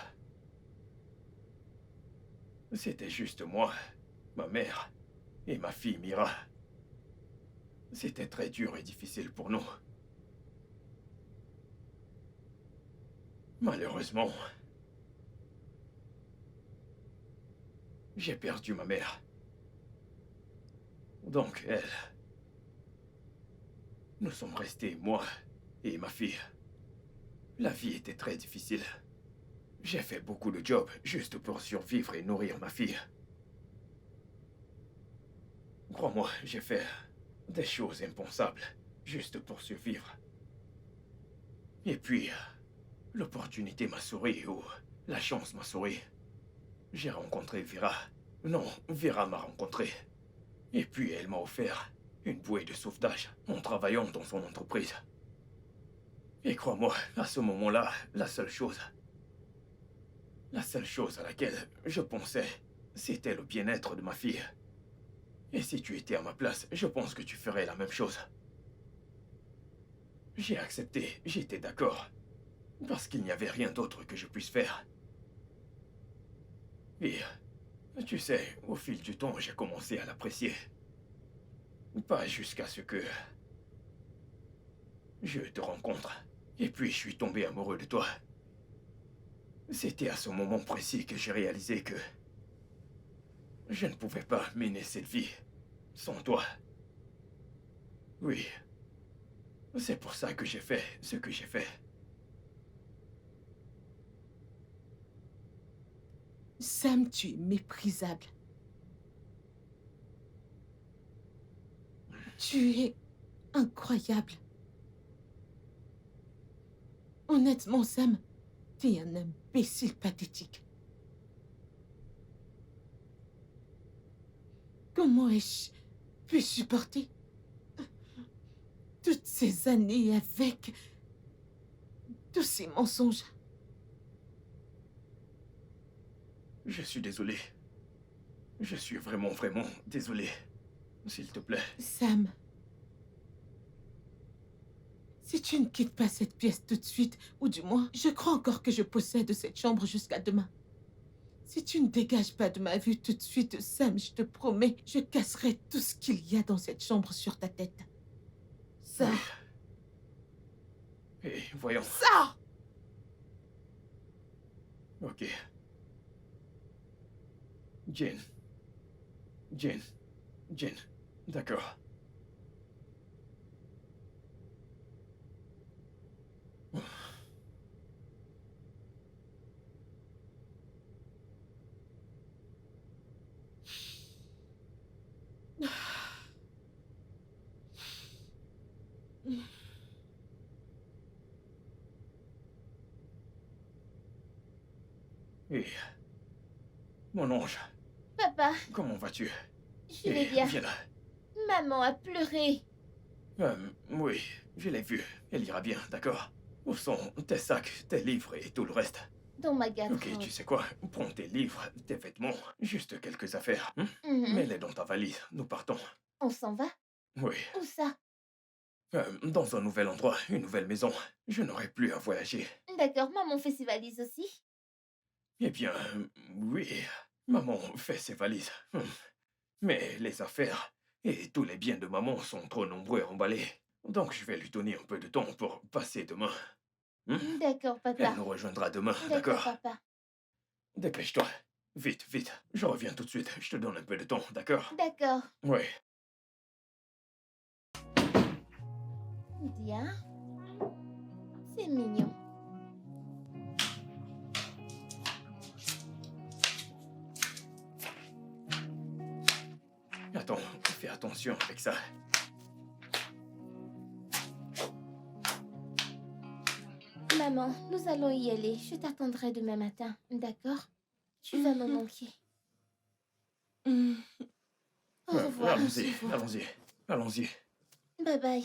S1: C'était juste moi, ma mère et ma fille Mira. C'était très dur et difficile pour nous. Malheureusement, j'ai perdu ma mère. Donc elle... Nous sommes restés, moi et ma fille. La vie était très difficile. J'ai fait beaucoup de jobs juste pour survivre et nourrir ma fille. Crois-moi, j'ai fait des choses impensables juste pour survivre. Et puis, l'opportunité m'a souri ou la chance m'a souri. J'ai rencontré Vera. Non, Vera m'a rencontré. Et puis elle m'a offert une bouée de sauvetage en travaillant dans son entreprise. Et crois-moi, à ce moment-là, la seule chose à laquelle je pensais, c'était le bien-être de ma fille. Et si tu étais à ma place, je pense que tu ferais la même chose. J'ai accepté, j'étais d'accord. Parce qu'il n'y avait rien d'autre que je puisse faire. Et, tu sais, au fil du temps, j'ai commencé à l'apprécier. Pas jusqu'à ce que... je te rencontre. Et puis je suis tombé amoureux de toi. C'était à ce moment précis que j'ai réalisé que... je ne pouvais pas mener cette vie sans toi. Oui. C'est pour ça que j'ai fait ce que j'ai fait.
S2: Sam, tu es méprisable. Tu es incroyable. Honnêtement, Sam, t'es un imbécile pathétique. Comment ai-je pu supporter toutes ces années avec tous ces mensonges?
S1: Je suis désolé. Je suis vraiment désolé. S'il te plaît.
S2: Sam, si tu ne quittes pas cette pièce tout de suite, ou du moins, je crois encore que je possède cette chambre jusqu'à demain. Si tu ne dégages pas de ma vue tout de suite, Sam, je te promets, je casserai tout ce qu'il y a dans cette chambre sur ta tête. Ça.
S1: Et voyons.
S2: Ça!
S1: Ok. Jane. D'accord. Et mon ange,
S3: Papa,
S1: comment vas-tu?
S3: je vais bien.
S1: Viens là.
S3: Maman a pleuré.
S1: Oui, je l'ai vue. Elle ira bien, d'accord? Où sont tes sacs, tes livres et tout le reste?
S3: Dans ma
S1: Ok,
S3: garde-robe.
S1: tu sais quoi? Prends tes livres, tes vêtements, juste quelques affaires.
S3: Mhm.
S1: Mets-les dans ta valise, nous partons.
S3: On s'en va?
S1: Oui,
S3: Où ça?
S1: dans un nouvel endroit, une nouvelle maison. Je n'aurai plus à voyager.
S3: D'accord, maman fait ses valises aussi.
S1: Eh bien, oui, maman fait ses valises. Mais les affaires et tous les biens de maman sont trop nombreux à emballer. Donc je vais lui donner un peu de temps pour passer demain.
S3: D'accord,
S1: Elle
S3: papa.
S1: nous rejoindra demain,
S3: D'accord,
S1: d'accord?
S3: papa.
S1: Dépêche-toi. Vite, vite. Je reviens tout de suite. Je te donne un peu de temps, d'accord?
S3: D'accord.
S1: Oui.
S3: Bien. C'est mignon.
S1: Attends, fais attention avec ça.
S3: Maman, nous allons y aller. Je t'attendrai demain matin. D'accord? Tu vas me manquer. Au revoir.
S1: Allons-y, allons-y, allons-y.
S3: Bye bye.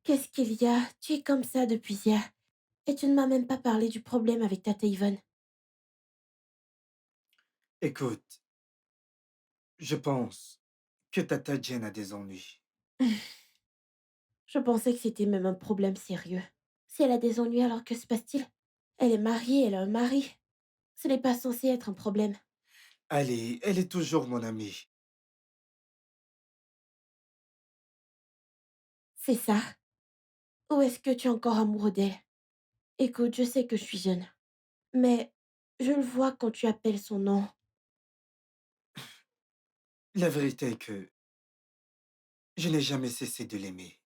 S5: Qu'est-ce qu'il y a? Tu es comme ça depuis hier. Et tu ne m'as même pas parlé du problème avec Tata Yvonne.
S6: Écoute, je pense que Tata Jane a des ennuis.
S5: Je pensais que c'était même un problème sérieux. Si elle a des ennuis, alors que se passe-t-il? Elle est mariée, elle a un mari. Ce n'est pas censé être un problème.
S6: Allez, elle est toujours mon amie.
S5: C'est ça. Ou est-ce que tu es encore amoureux d'elle? Écoute, je sais que je suis jeune. Mais je le vois quand tu appelles son nom.
S6: La vérité est que je n'ai jamais cessé de l'aimer.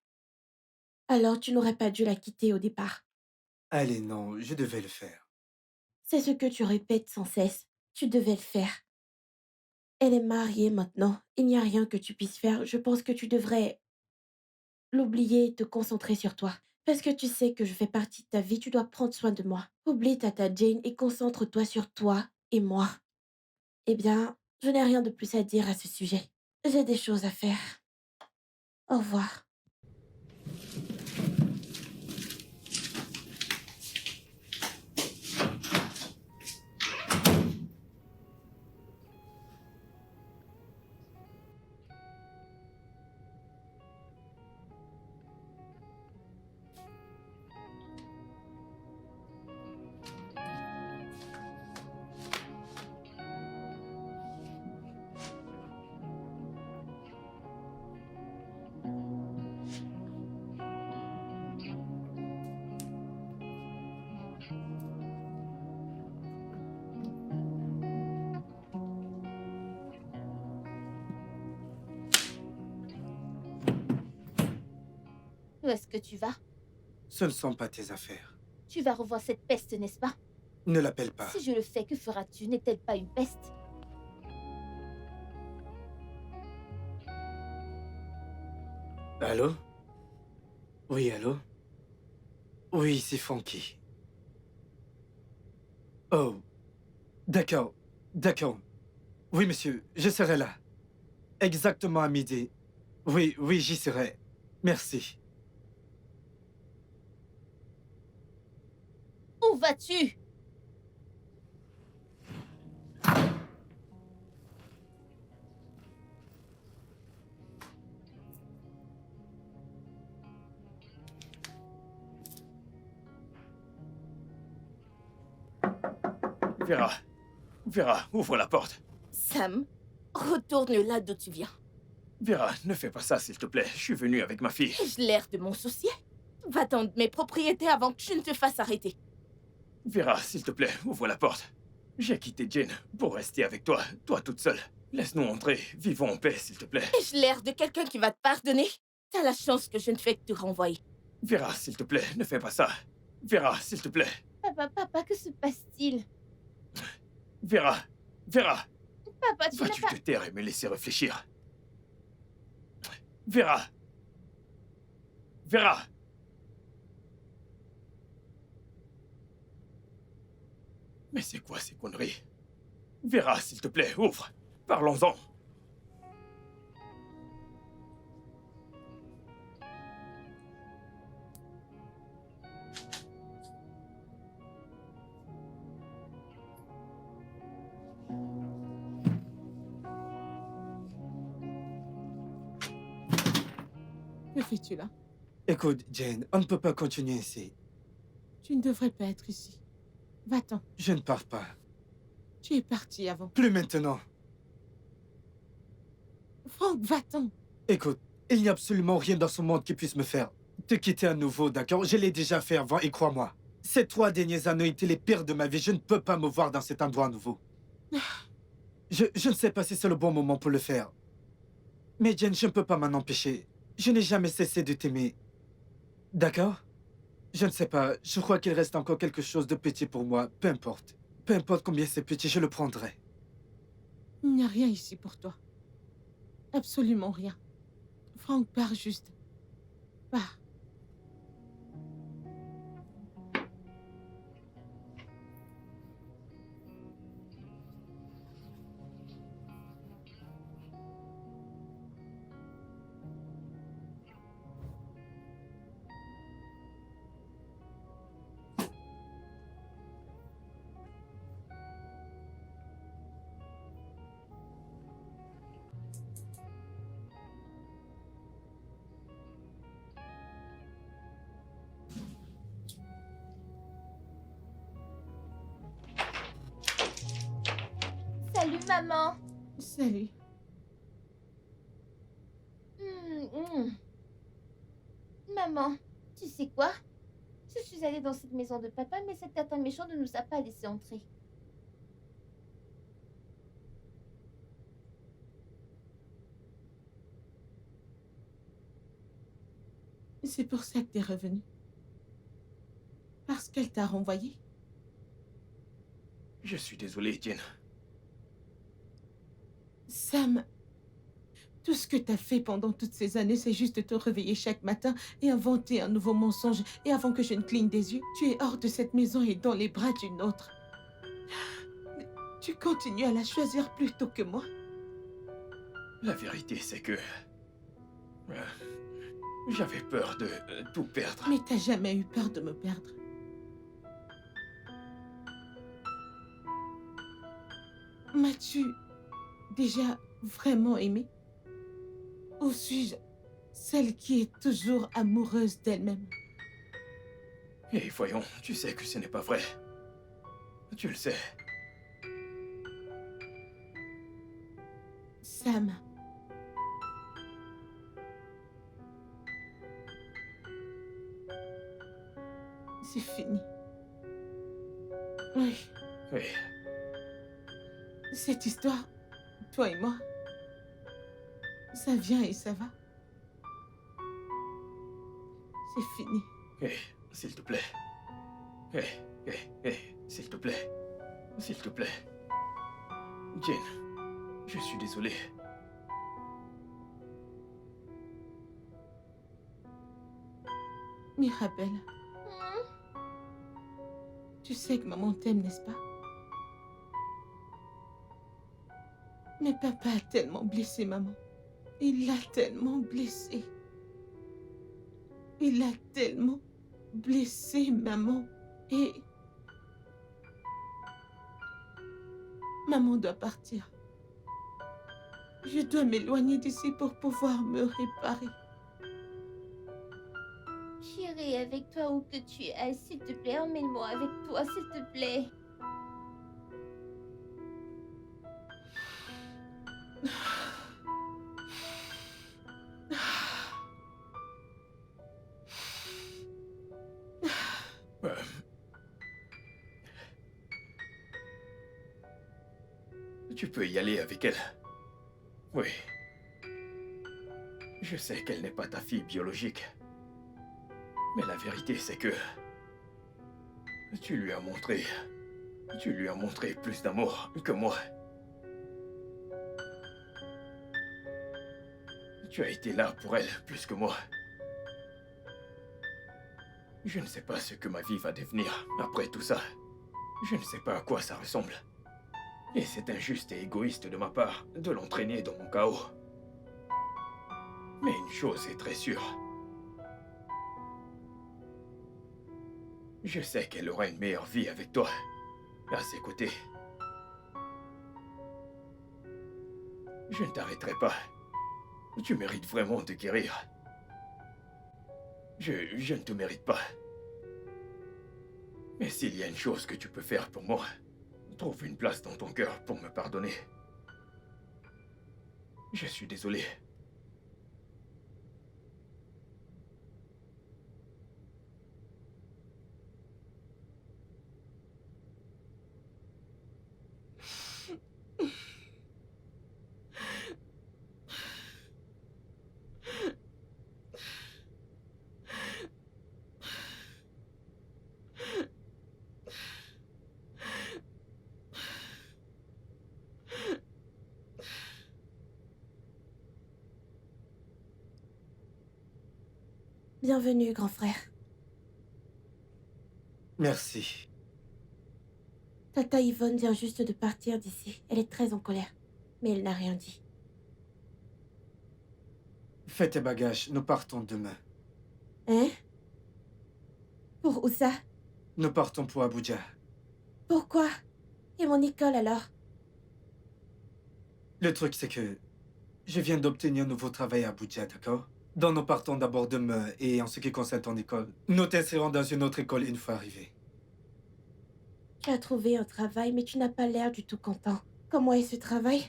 S5: Alors tu n'aurais pas dû la quitter au départ.
S6: Allez, non, je devais le faire.
S5: C'est ce que tu répètes sans cesse. Tu devais le faire. Elle est mariée maintenant. Il n'y a rien que tu puisses faire. Je pense que tu devrais l'oublier et te concentrer sur toi. Parce que tu sais que je fais partie de ta vie, tu dois prendre soin de moi. Oublie Tata Jane et concentre-toi sur toi et moi. Eh bien, je n'ai rien de plus à dire à ce sujet. J'ai des choses à faire. Au revoir.
S3: Où est-ce que tu vas?
S6: Ce ne sont pas tes affaires.
S3: Tu vas revoir cette peste, n'est-ce pas?
S6: Ne l'appelle pas.
S3: Si je le fais, que feras-tu? N'est-elle pas une peste?
S6: Allô? Oui, allô? Oui, c'est Frankie. Oh, d'accord, d'accord. Oui, monsieur, je serai là. Exactement à midi. Oui, oui, j'y serai. Merci.
S3: Où vas-tu?
S1: Vera, Vera, ouvre la porte.
S4: Sam, retourne là d'où tu viens.
S1: Vera, ne fais pas ça, s'il te plaît. Je suis venu avec ma fille.
S4: Ai-je l'air de m'en soucier? Va-t'en de mes propriétés avant que je ne te fasse arrêter.
S1: Vera, s'il te plaît, ouvre la porte. J'ai quitté Jane pour rester avec toi, toi toute seule. Laisse-nous entrer, vivons en paix, s'il te plaît.
S4: Ai-je l'air de quelqu'un qui va te pardonner? T'as la chance que je ne fais que te renvoyer.
S1: Vera, s'il te plaît, ne fais pas ça. Vera, s'il te plaît.
S3: Papa, que se passe-t-il?
S1: Vera, Vera,
S3: Papa, tu n'as
S1: vas-tu
S3: pas...
S1: te taire et me laisser réfléchir? Vera! Vera! Mais c'est quoi ces conneries? Vera, s'il te plaît, ouvre. Parlons-en.
S2: Que fais-tu là?
S6: Écoute, Jane, on ne peut pas continuer ici.
S2: Tu ne devrais pas être ici. Va-t'en.
S6: Je ne pars pas.
S2: Tu es parti avant.
S6: Plus maintenant.
S2: Franck, va-t'en.
S6: Écoute, il n'y a absolument rien dans ce monde qui puisse me faire te quitter à nouveau, d'accord? Je l'ai déjà fait avant et crois-moi. Ces 3 dernières années étaient les pires de ma vie. Je ne peux pas me voir dans cet endroit à nouveau. Je ne sais pas si c'est le bon moment pour le faire. Mais Jane, je ne peux pas m'en empêcher. Je n'ai jamais cessé de t'aimer. D'accord? Je ne sais pas. Je crois qu'il reste encore quelque chose de petit pour moi. Peu importe. Peu importe combien c'est petit, je le prendrai.
S2: Il n'y a rien ici pour toi. Absolument rien. Franck, pars juste. Pars.
S3: Salut, maman.
S2: Salut.
S3: Maman, tu sais quoi? Je suis allée dans cette maison de papa, mais cet atteint méchant ne nous a pas laissé entrer.
S2: C'est pour ça que t'es revenu. Parce qu'elle t'a renvoyé.
S1: Je suis désolé, Jane.
S2: Sam, tout ce que t'as fait pendant toutes ces années, c'est juste te réveiller chaque matin et inventer un nouveau mensonge. Et avant que je ne cligne des yeux, tu es hors de cette maison et dans les bras d'une autre. Mais tu continues à la choisir plutôt que moi.
S1: La vérité, c'est que... j'avais peur de tout perdre.
S2: Mais t'as jamais eu peur de me perdre. M'as-tu déjà vraiment aimé? Ou suis-je celle qui est toujours amoureuse d'elle-même?
S1: Et voyons, tu sais que ce n'est pas vrai. Tu le sais.
S2: Sam. C'est fini. Oui,
S1: Oui,
S2: cette histoire, toi et moi, ça vient et ça va. C'est fini.
S1: s'il te plaît. S'il s'il te plaît. S'il te plaît. Jane, je suis désolé.
S2: Mirabelle,
S3: Hmm?
S2: tu sais que maman t'aime, n'est-ce pas? Mais papa a tellement blessé maman. Il l'a tellement blessée. Il a tellement blessé maman. Et maman doit partir. Je dois m'éloigner d'ici pour pouvoir me réparer.
S3: J'irai avec toi où que tu ailles, s'il te plaît. Emmène-moi avec toi, s'il te plaît.
S1: Euh, Tu peux y aller avec elle. Oui. Je sais qu'elle n'est pas ta fille biologique. Mais la vérité, c'est que... Tu lui as montré... Tu lui as montré plus d'amour que moi. Tu as été là pour elle plus que moi. Je ne sais pas ce que ma vie va devenir après tout ça. Je ne sais pas à quoi ça ressemble. Et c'est injuste et égoïste de ma part de l'entraîner dans mon chaos. Mais une chose est très sûre. Je sais qu'elle aura une meilleure vie avec toi, à ses côtés. Je ne t'arrêterai pas. Tu mérites vraiment de guérir. Je ne te mérite pas. Mais s'il y a une chose que tu peux faire pour moi, trouve une place dans ton cœur pour me pardonner. Je suis désolé.
S5: Bienvenue, grand frère.
S6: Merci.
S5: Tata Yvonne vient juste de partir d'ici. Elle est très en colère. Mais elle n'a rien dit.
S6: Fais tes bagages, nous partons demain.
S5: Hein? Pour où ça?
S6: Nous partons pour Abuja.
S5: Pourquoi? Et mon école alors?
S6: Le truc, c'est que je viens d'obtenir un nouveau travail à Abuja, d'accord? Donc nous partons d'abord demain, et en ce qui concerne ton école, nous t'insérons dans une autre école une fois arrivés.
S5: Tu as trouvé un travail, mais tu n'as pas l'air du tout content. Comment est ce travail?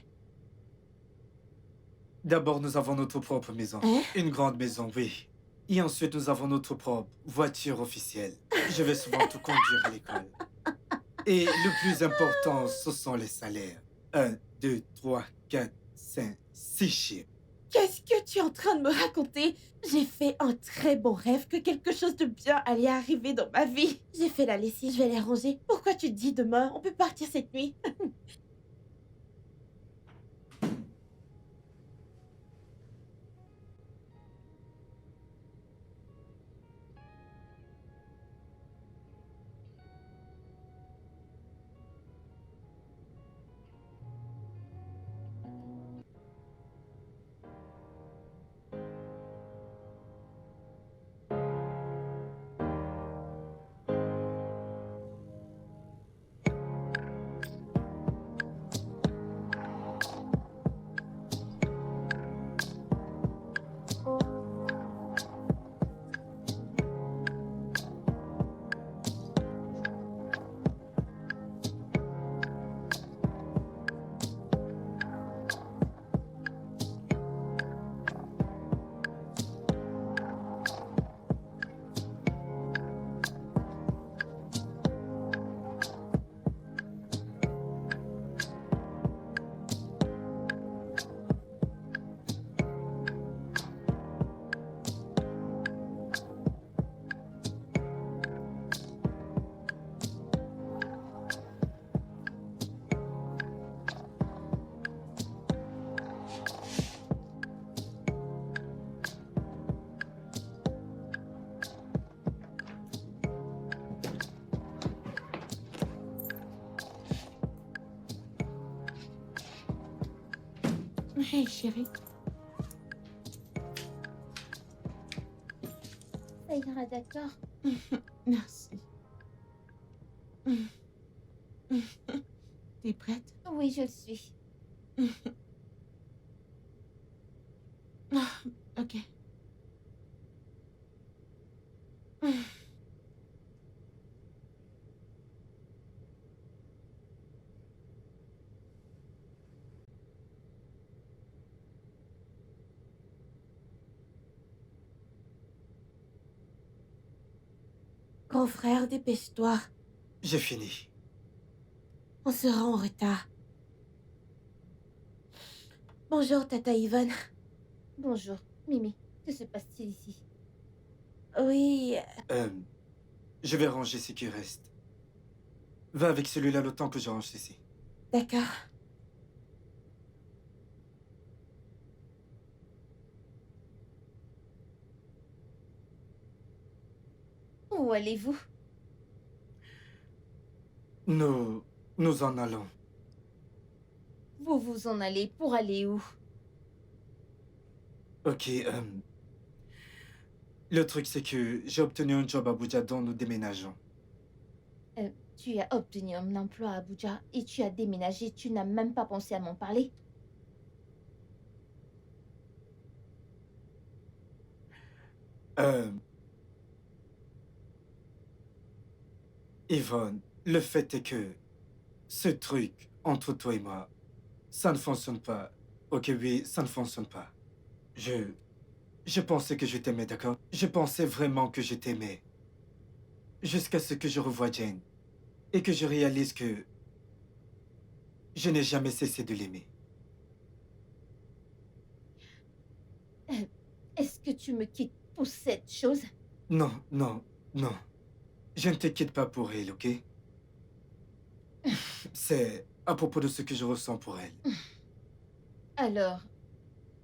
S6: D'abord, nous avons notre propre maison.
S5: Hein?
S6: Une grande maison, oui. Et ensuite, nous avons notre propre voiture officielle. Je vais souvent te conduire à l'école. Et le plus important, ce sont les salaires. 1, 2, 3, 4, 5, 6 chiffres.
S5: Qu'est-ce que tu es en train de me raconter? J'ai fait un très bon rêve que quelque chose de bien allait arriver dans ma vie. J'ai fait la lessive, je vais les ranger. Pourquoi tu te dis demain? On peut partir cette nuit.
S2: Hey, chérie.
S3: Ça ira, d'accord?
S2: Merci. T'es prête?
S3: Oui, je le suis.
S2: Ok.
S5: Grand frère, dépêche-toi.
S6: J'ai fini.
S5: On sera en retard. Bonjour, Tata Yvonne.
S3: Bonjour, Mimi. Que se passe-t-il ici?
S5: Oui,
S6: Je vais ranger ce qui reste. Va avec celui-là le temps que je range ceci.
S5: d'accord.
S3: Où allez-vous?
S6: Nous en allons.
S3: Vous vous en allez pour aller où?
S6: Ok, le truc c'est que j'ai obtenu un job à Abuja dont nous déménageons.
S3: Tu as obtenu un emploi à Abuja et tu as déménagé. Tu n'as même pas pensé à m'en parler?
S6: Euh, Yvonne, le fait est que ce truc entre toi et moi, ça ne fonctionne pas. Ok, oui, ça ne fonctionne pas. Je pensais que je t'aimais, d'accord? Je pensais vraiment que je t'aimais. Jusqu'à ce que je revoie Jane et que je réalise que je n'ai jamais cessé de l'aimer.
S3: Est-ce que tu me quittes pour cette chose?
S6: Non, non, non. Je ne te quitte pas pour elle, ok? C'est à propos de ce que je ressens pour elle.
S3: Alors,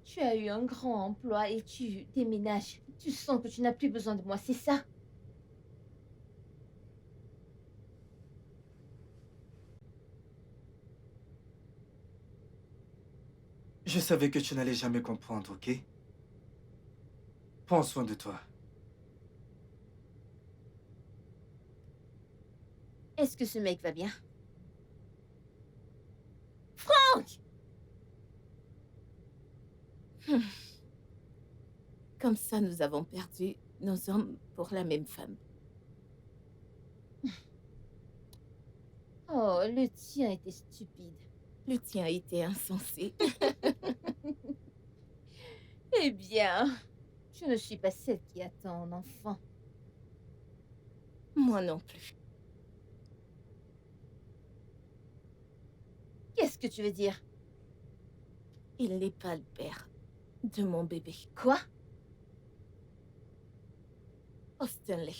S3: tu as eu un grand emploi et tu déménages. Tu sens que tu n'as plus besoin de moi, c'est ça?
S6: Je savais que tu n'allais jamais comprendre, ok? Prends soin de toi.
S3: Est-ce que ce mec va bien? Franck!
S4: Comme ça, nous avons perdu nos hommes pour la même femme.
S3: Oh, le tien était stupide.
S4: Le tien était insensé.
S3: Eh bien, je ne suis pas celle qui attend un enfant.
S4: Moi non plus.
S3: Qu'est-ce que tu veux dire?
S4: Il n'est pas le père de mon bébé.
S3: Quoi?
S4: Austenley.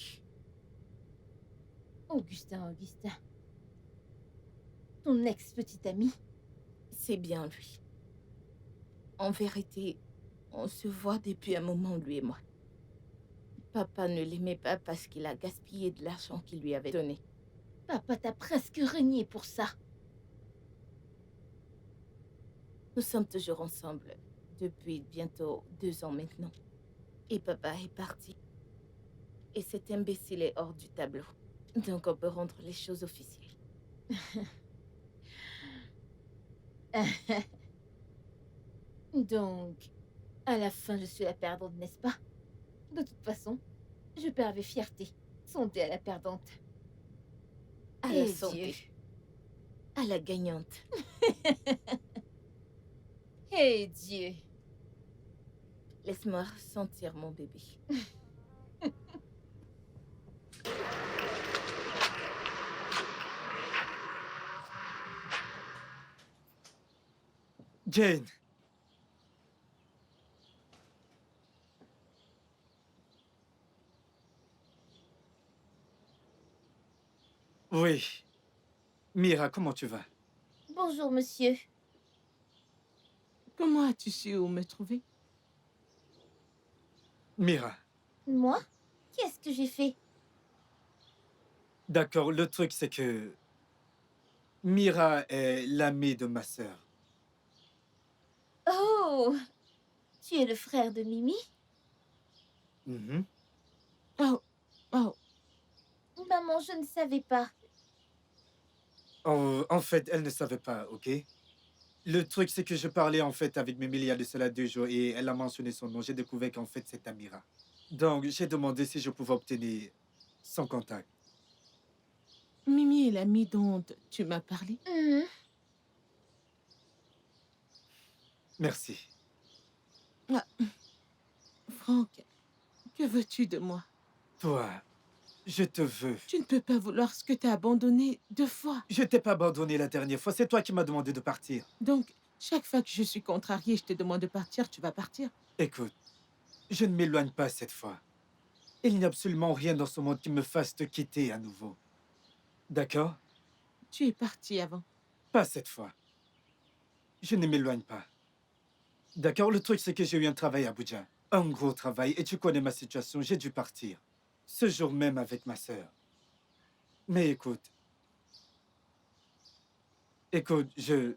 S3: Augustin. Ton ex-petit ami?
S4: C'est bien lui. En vérité, on se voit depuis un moment, lui et moi. Papa ne l'aimait pas parce qu'il a gaspillé de l'argent qu'il lui avait donné.
S3: Papa t'a presque renié pour ça.
S4: Nous sommes toujours ensemble depuis bientôt 2 ans maintenant. Et papa est parti. Et cet imbécile est hors du tableau. Donc on peut rendre les choses officielles.
S3: Donc, à la fin, je suis la perdante, n'est-ce pas? De toute façon, je perds avec fierté. Santé à la perdante.
S4: À
S3: Eh
S4: la santé.
S3: Dieu.
S4: À la gagnante.
S3: Eh Dieu.
S4: Laisse-moi sentir mon bébé.
S6: Jane! Oui. Mira, comment tu vas?
S3: Bonjour, monsieur.
S2: Comment as-tu su où me trouver?
S6: Mira,
S3: Moi? Qu'est-ce que j'ai fait?
S6: d'accord, le truc c'est que Mira est l'amie de ma sœur.
S3: Oh, Oh, tu es le frère de Mimi?
S6: Mhm.
S2: Oh, oh,
S3: Maman, je ne savais pas.
S6: En fait, elle ne savait pas, ok? Le truc, c'est que je parlais en fait avec Mimi il y a de cela 2 jours et elle a mentionné son nom. J'ai découvert qu'en fait, c'est Amira. Donc, j'ai demandé si je pouvais obtenir son contact.
S2: Mimi est l'amie dont tu m'as parlé.
S3: Mhm.
S6: Merci.
S2: Ah, Franck, que veux-tu de moi?
S6: Toi, je te veux.
S2: Tu ne peux pas vouloir ce que t'as abandonné 2 fois.
S6: Je t'ai pas abandonné la dernière fois. C'est toi qui m'as demandé de partir.
S2: Donc, chaque fois que je suis contrariée, je te demande de partir, tu vas partir.
S6: Écoute, je ne m'éloigne pas cette fois. Il n'y a absolument rien dans ce monde qui me fasse te quitter à nouveau. D'accord?
S2: Tu es parti avant.
S6: Pas cette fois. Je ne m'éloigne pas. D'accord? Le truc, c'est que j'ai eu un travail à Abuja. Un gros travail, et tu connais ma situation, j'ai dû partir. Ce jour même avec ma sœur. Mais écoute. Écoute, je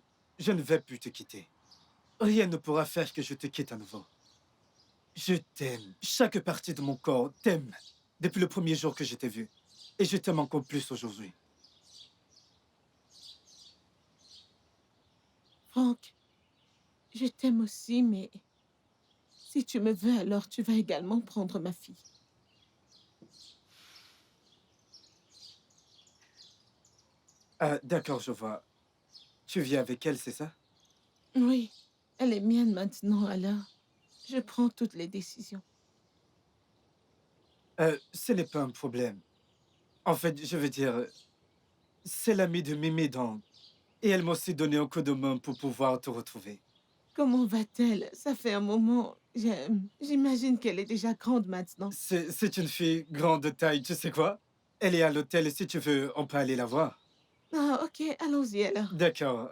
S6: ne vais plus te quitter. Rien ne pourra faire que je te quitte à nouveau. Je t'aime. Chaque partie de mon corps t'aime. Depuis le premier jour que je t'ai vu. Et je t'aime encore plus aujourd'hui.
S2: Franck, je t'aime aussi, mais si tu me veux, alors tu vas également prendre ma fille.
S6: Ah, d'accord, je vois. Tu vis avec elle, c'est ça?
S2: Oui, elle est mienne maintenant, alors je prends toutes les décisions.
S6: Ce n'est pas un problème. En fait, je veux dire, c'est l'amie de Mimi donc. Et elle m'a aussi donné un coup de main pour pouvoir te retrouver.
S2: Comment va-t-elle? Ça fait un moment. J'imagine qu'elle est déjà grande maintenant.
S6: C'est une fille grande de taille, tu sais quoi? Elle est à l'hôtel et si tu veux, on peut aller la voir.
S2: Ah, ok, allons-y alors.
S6: D'accord.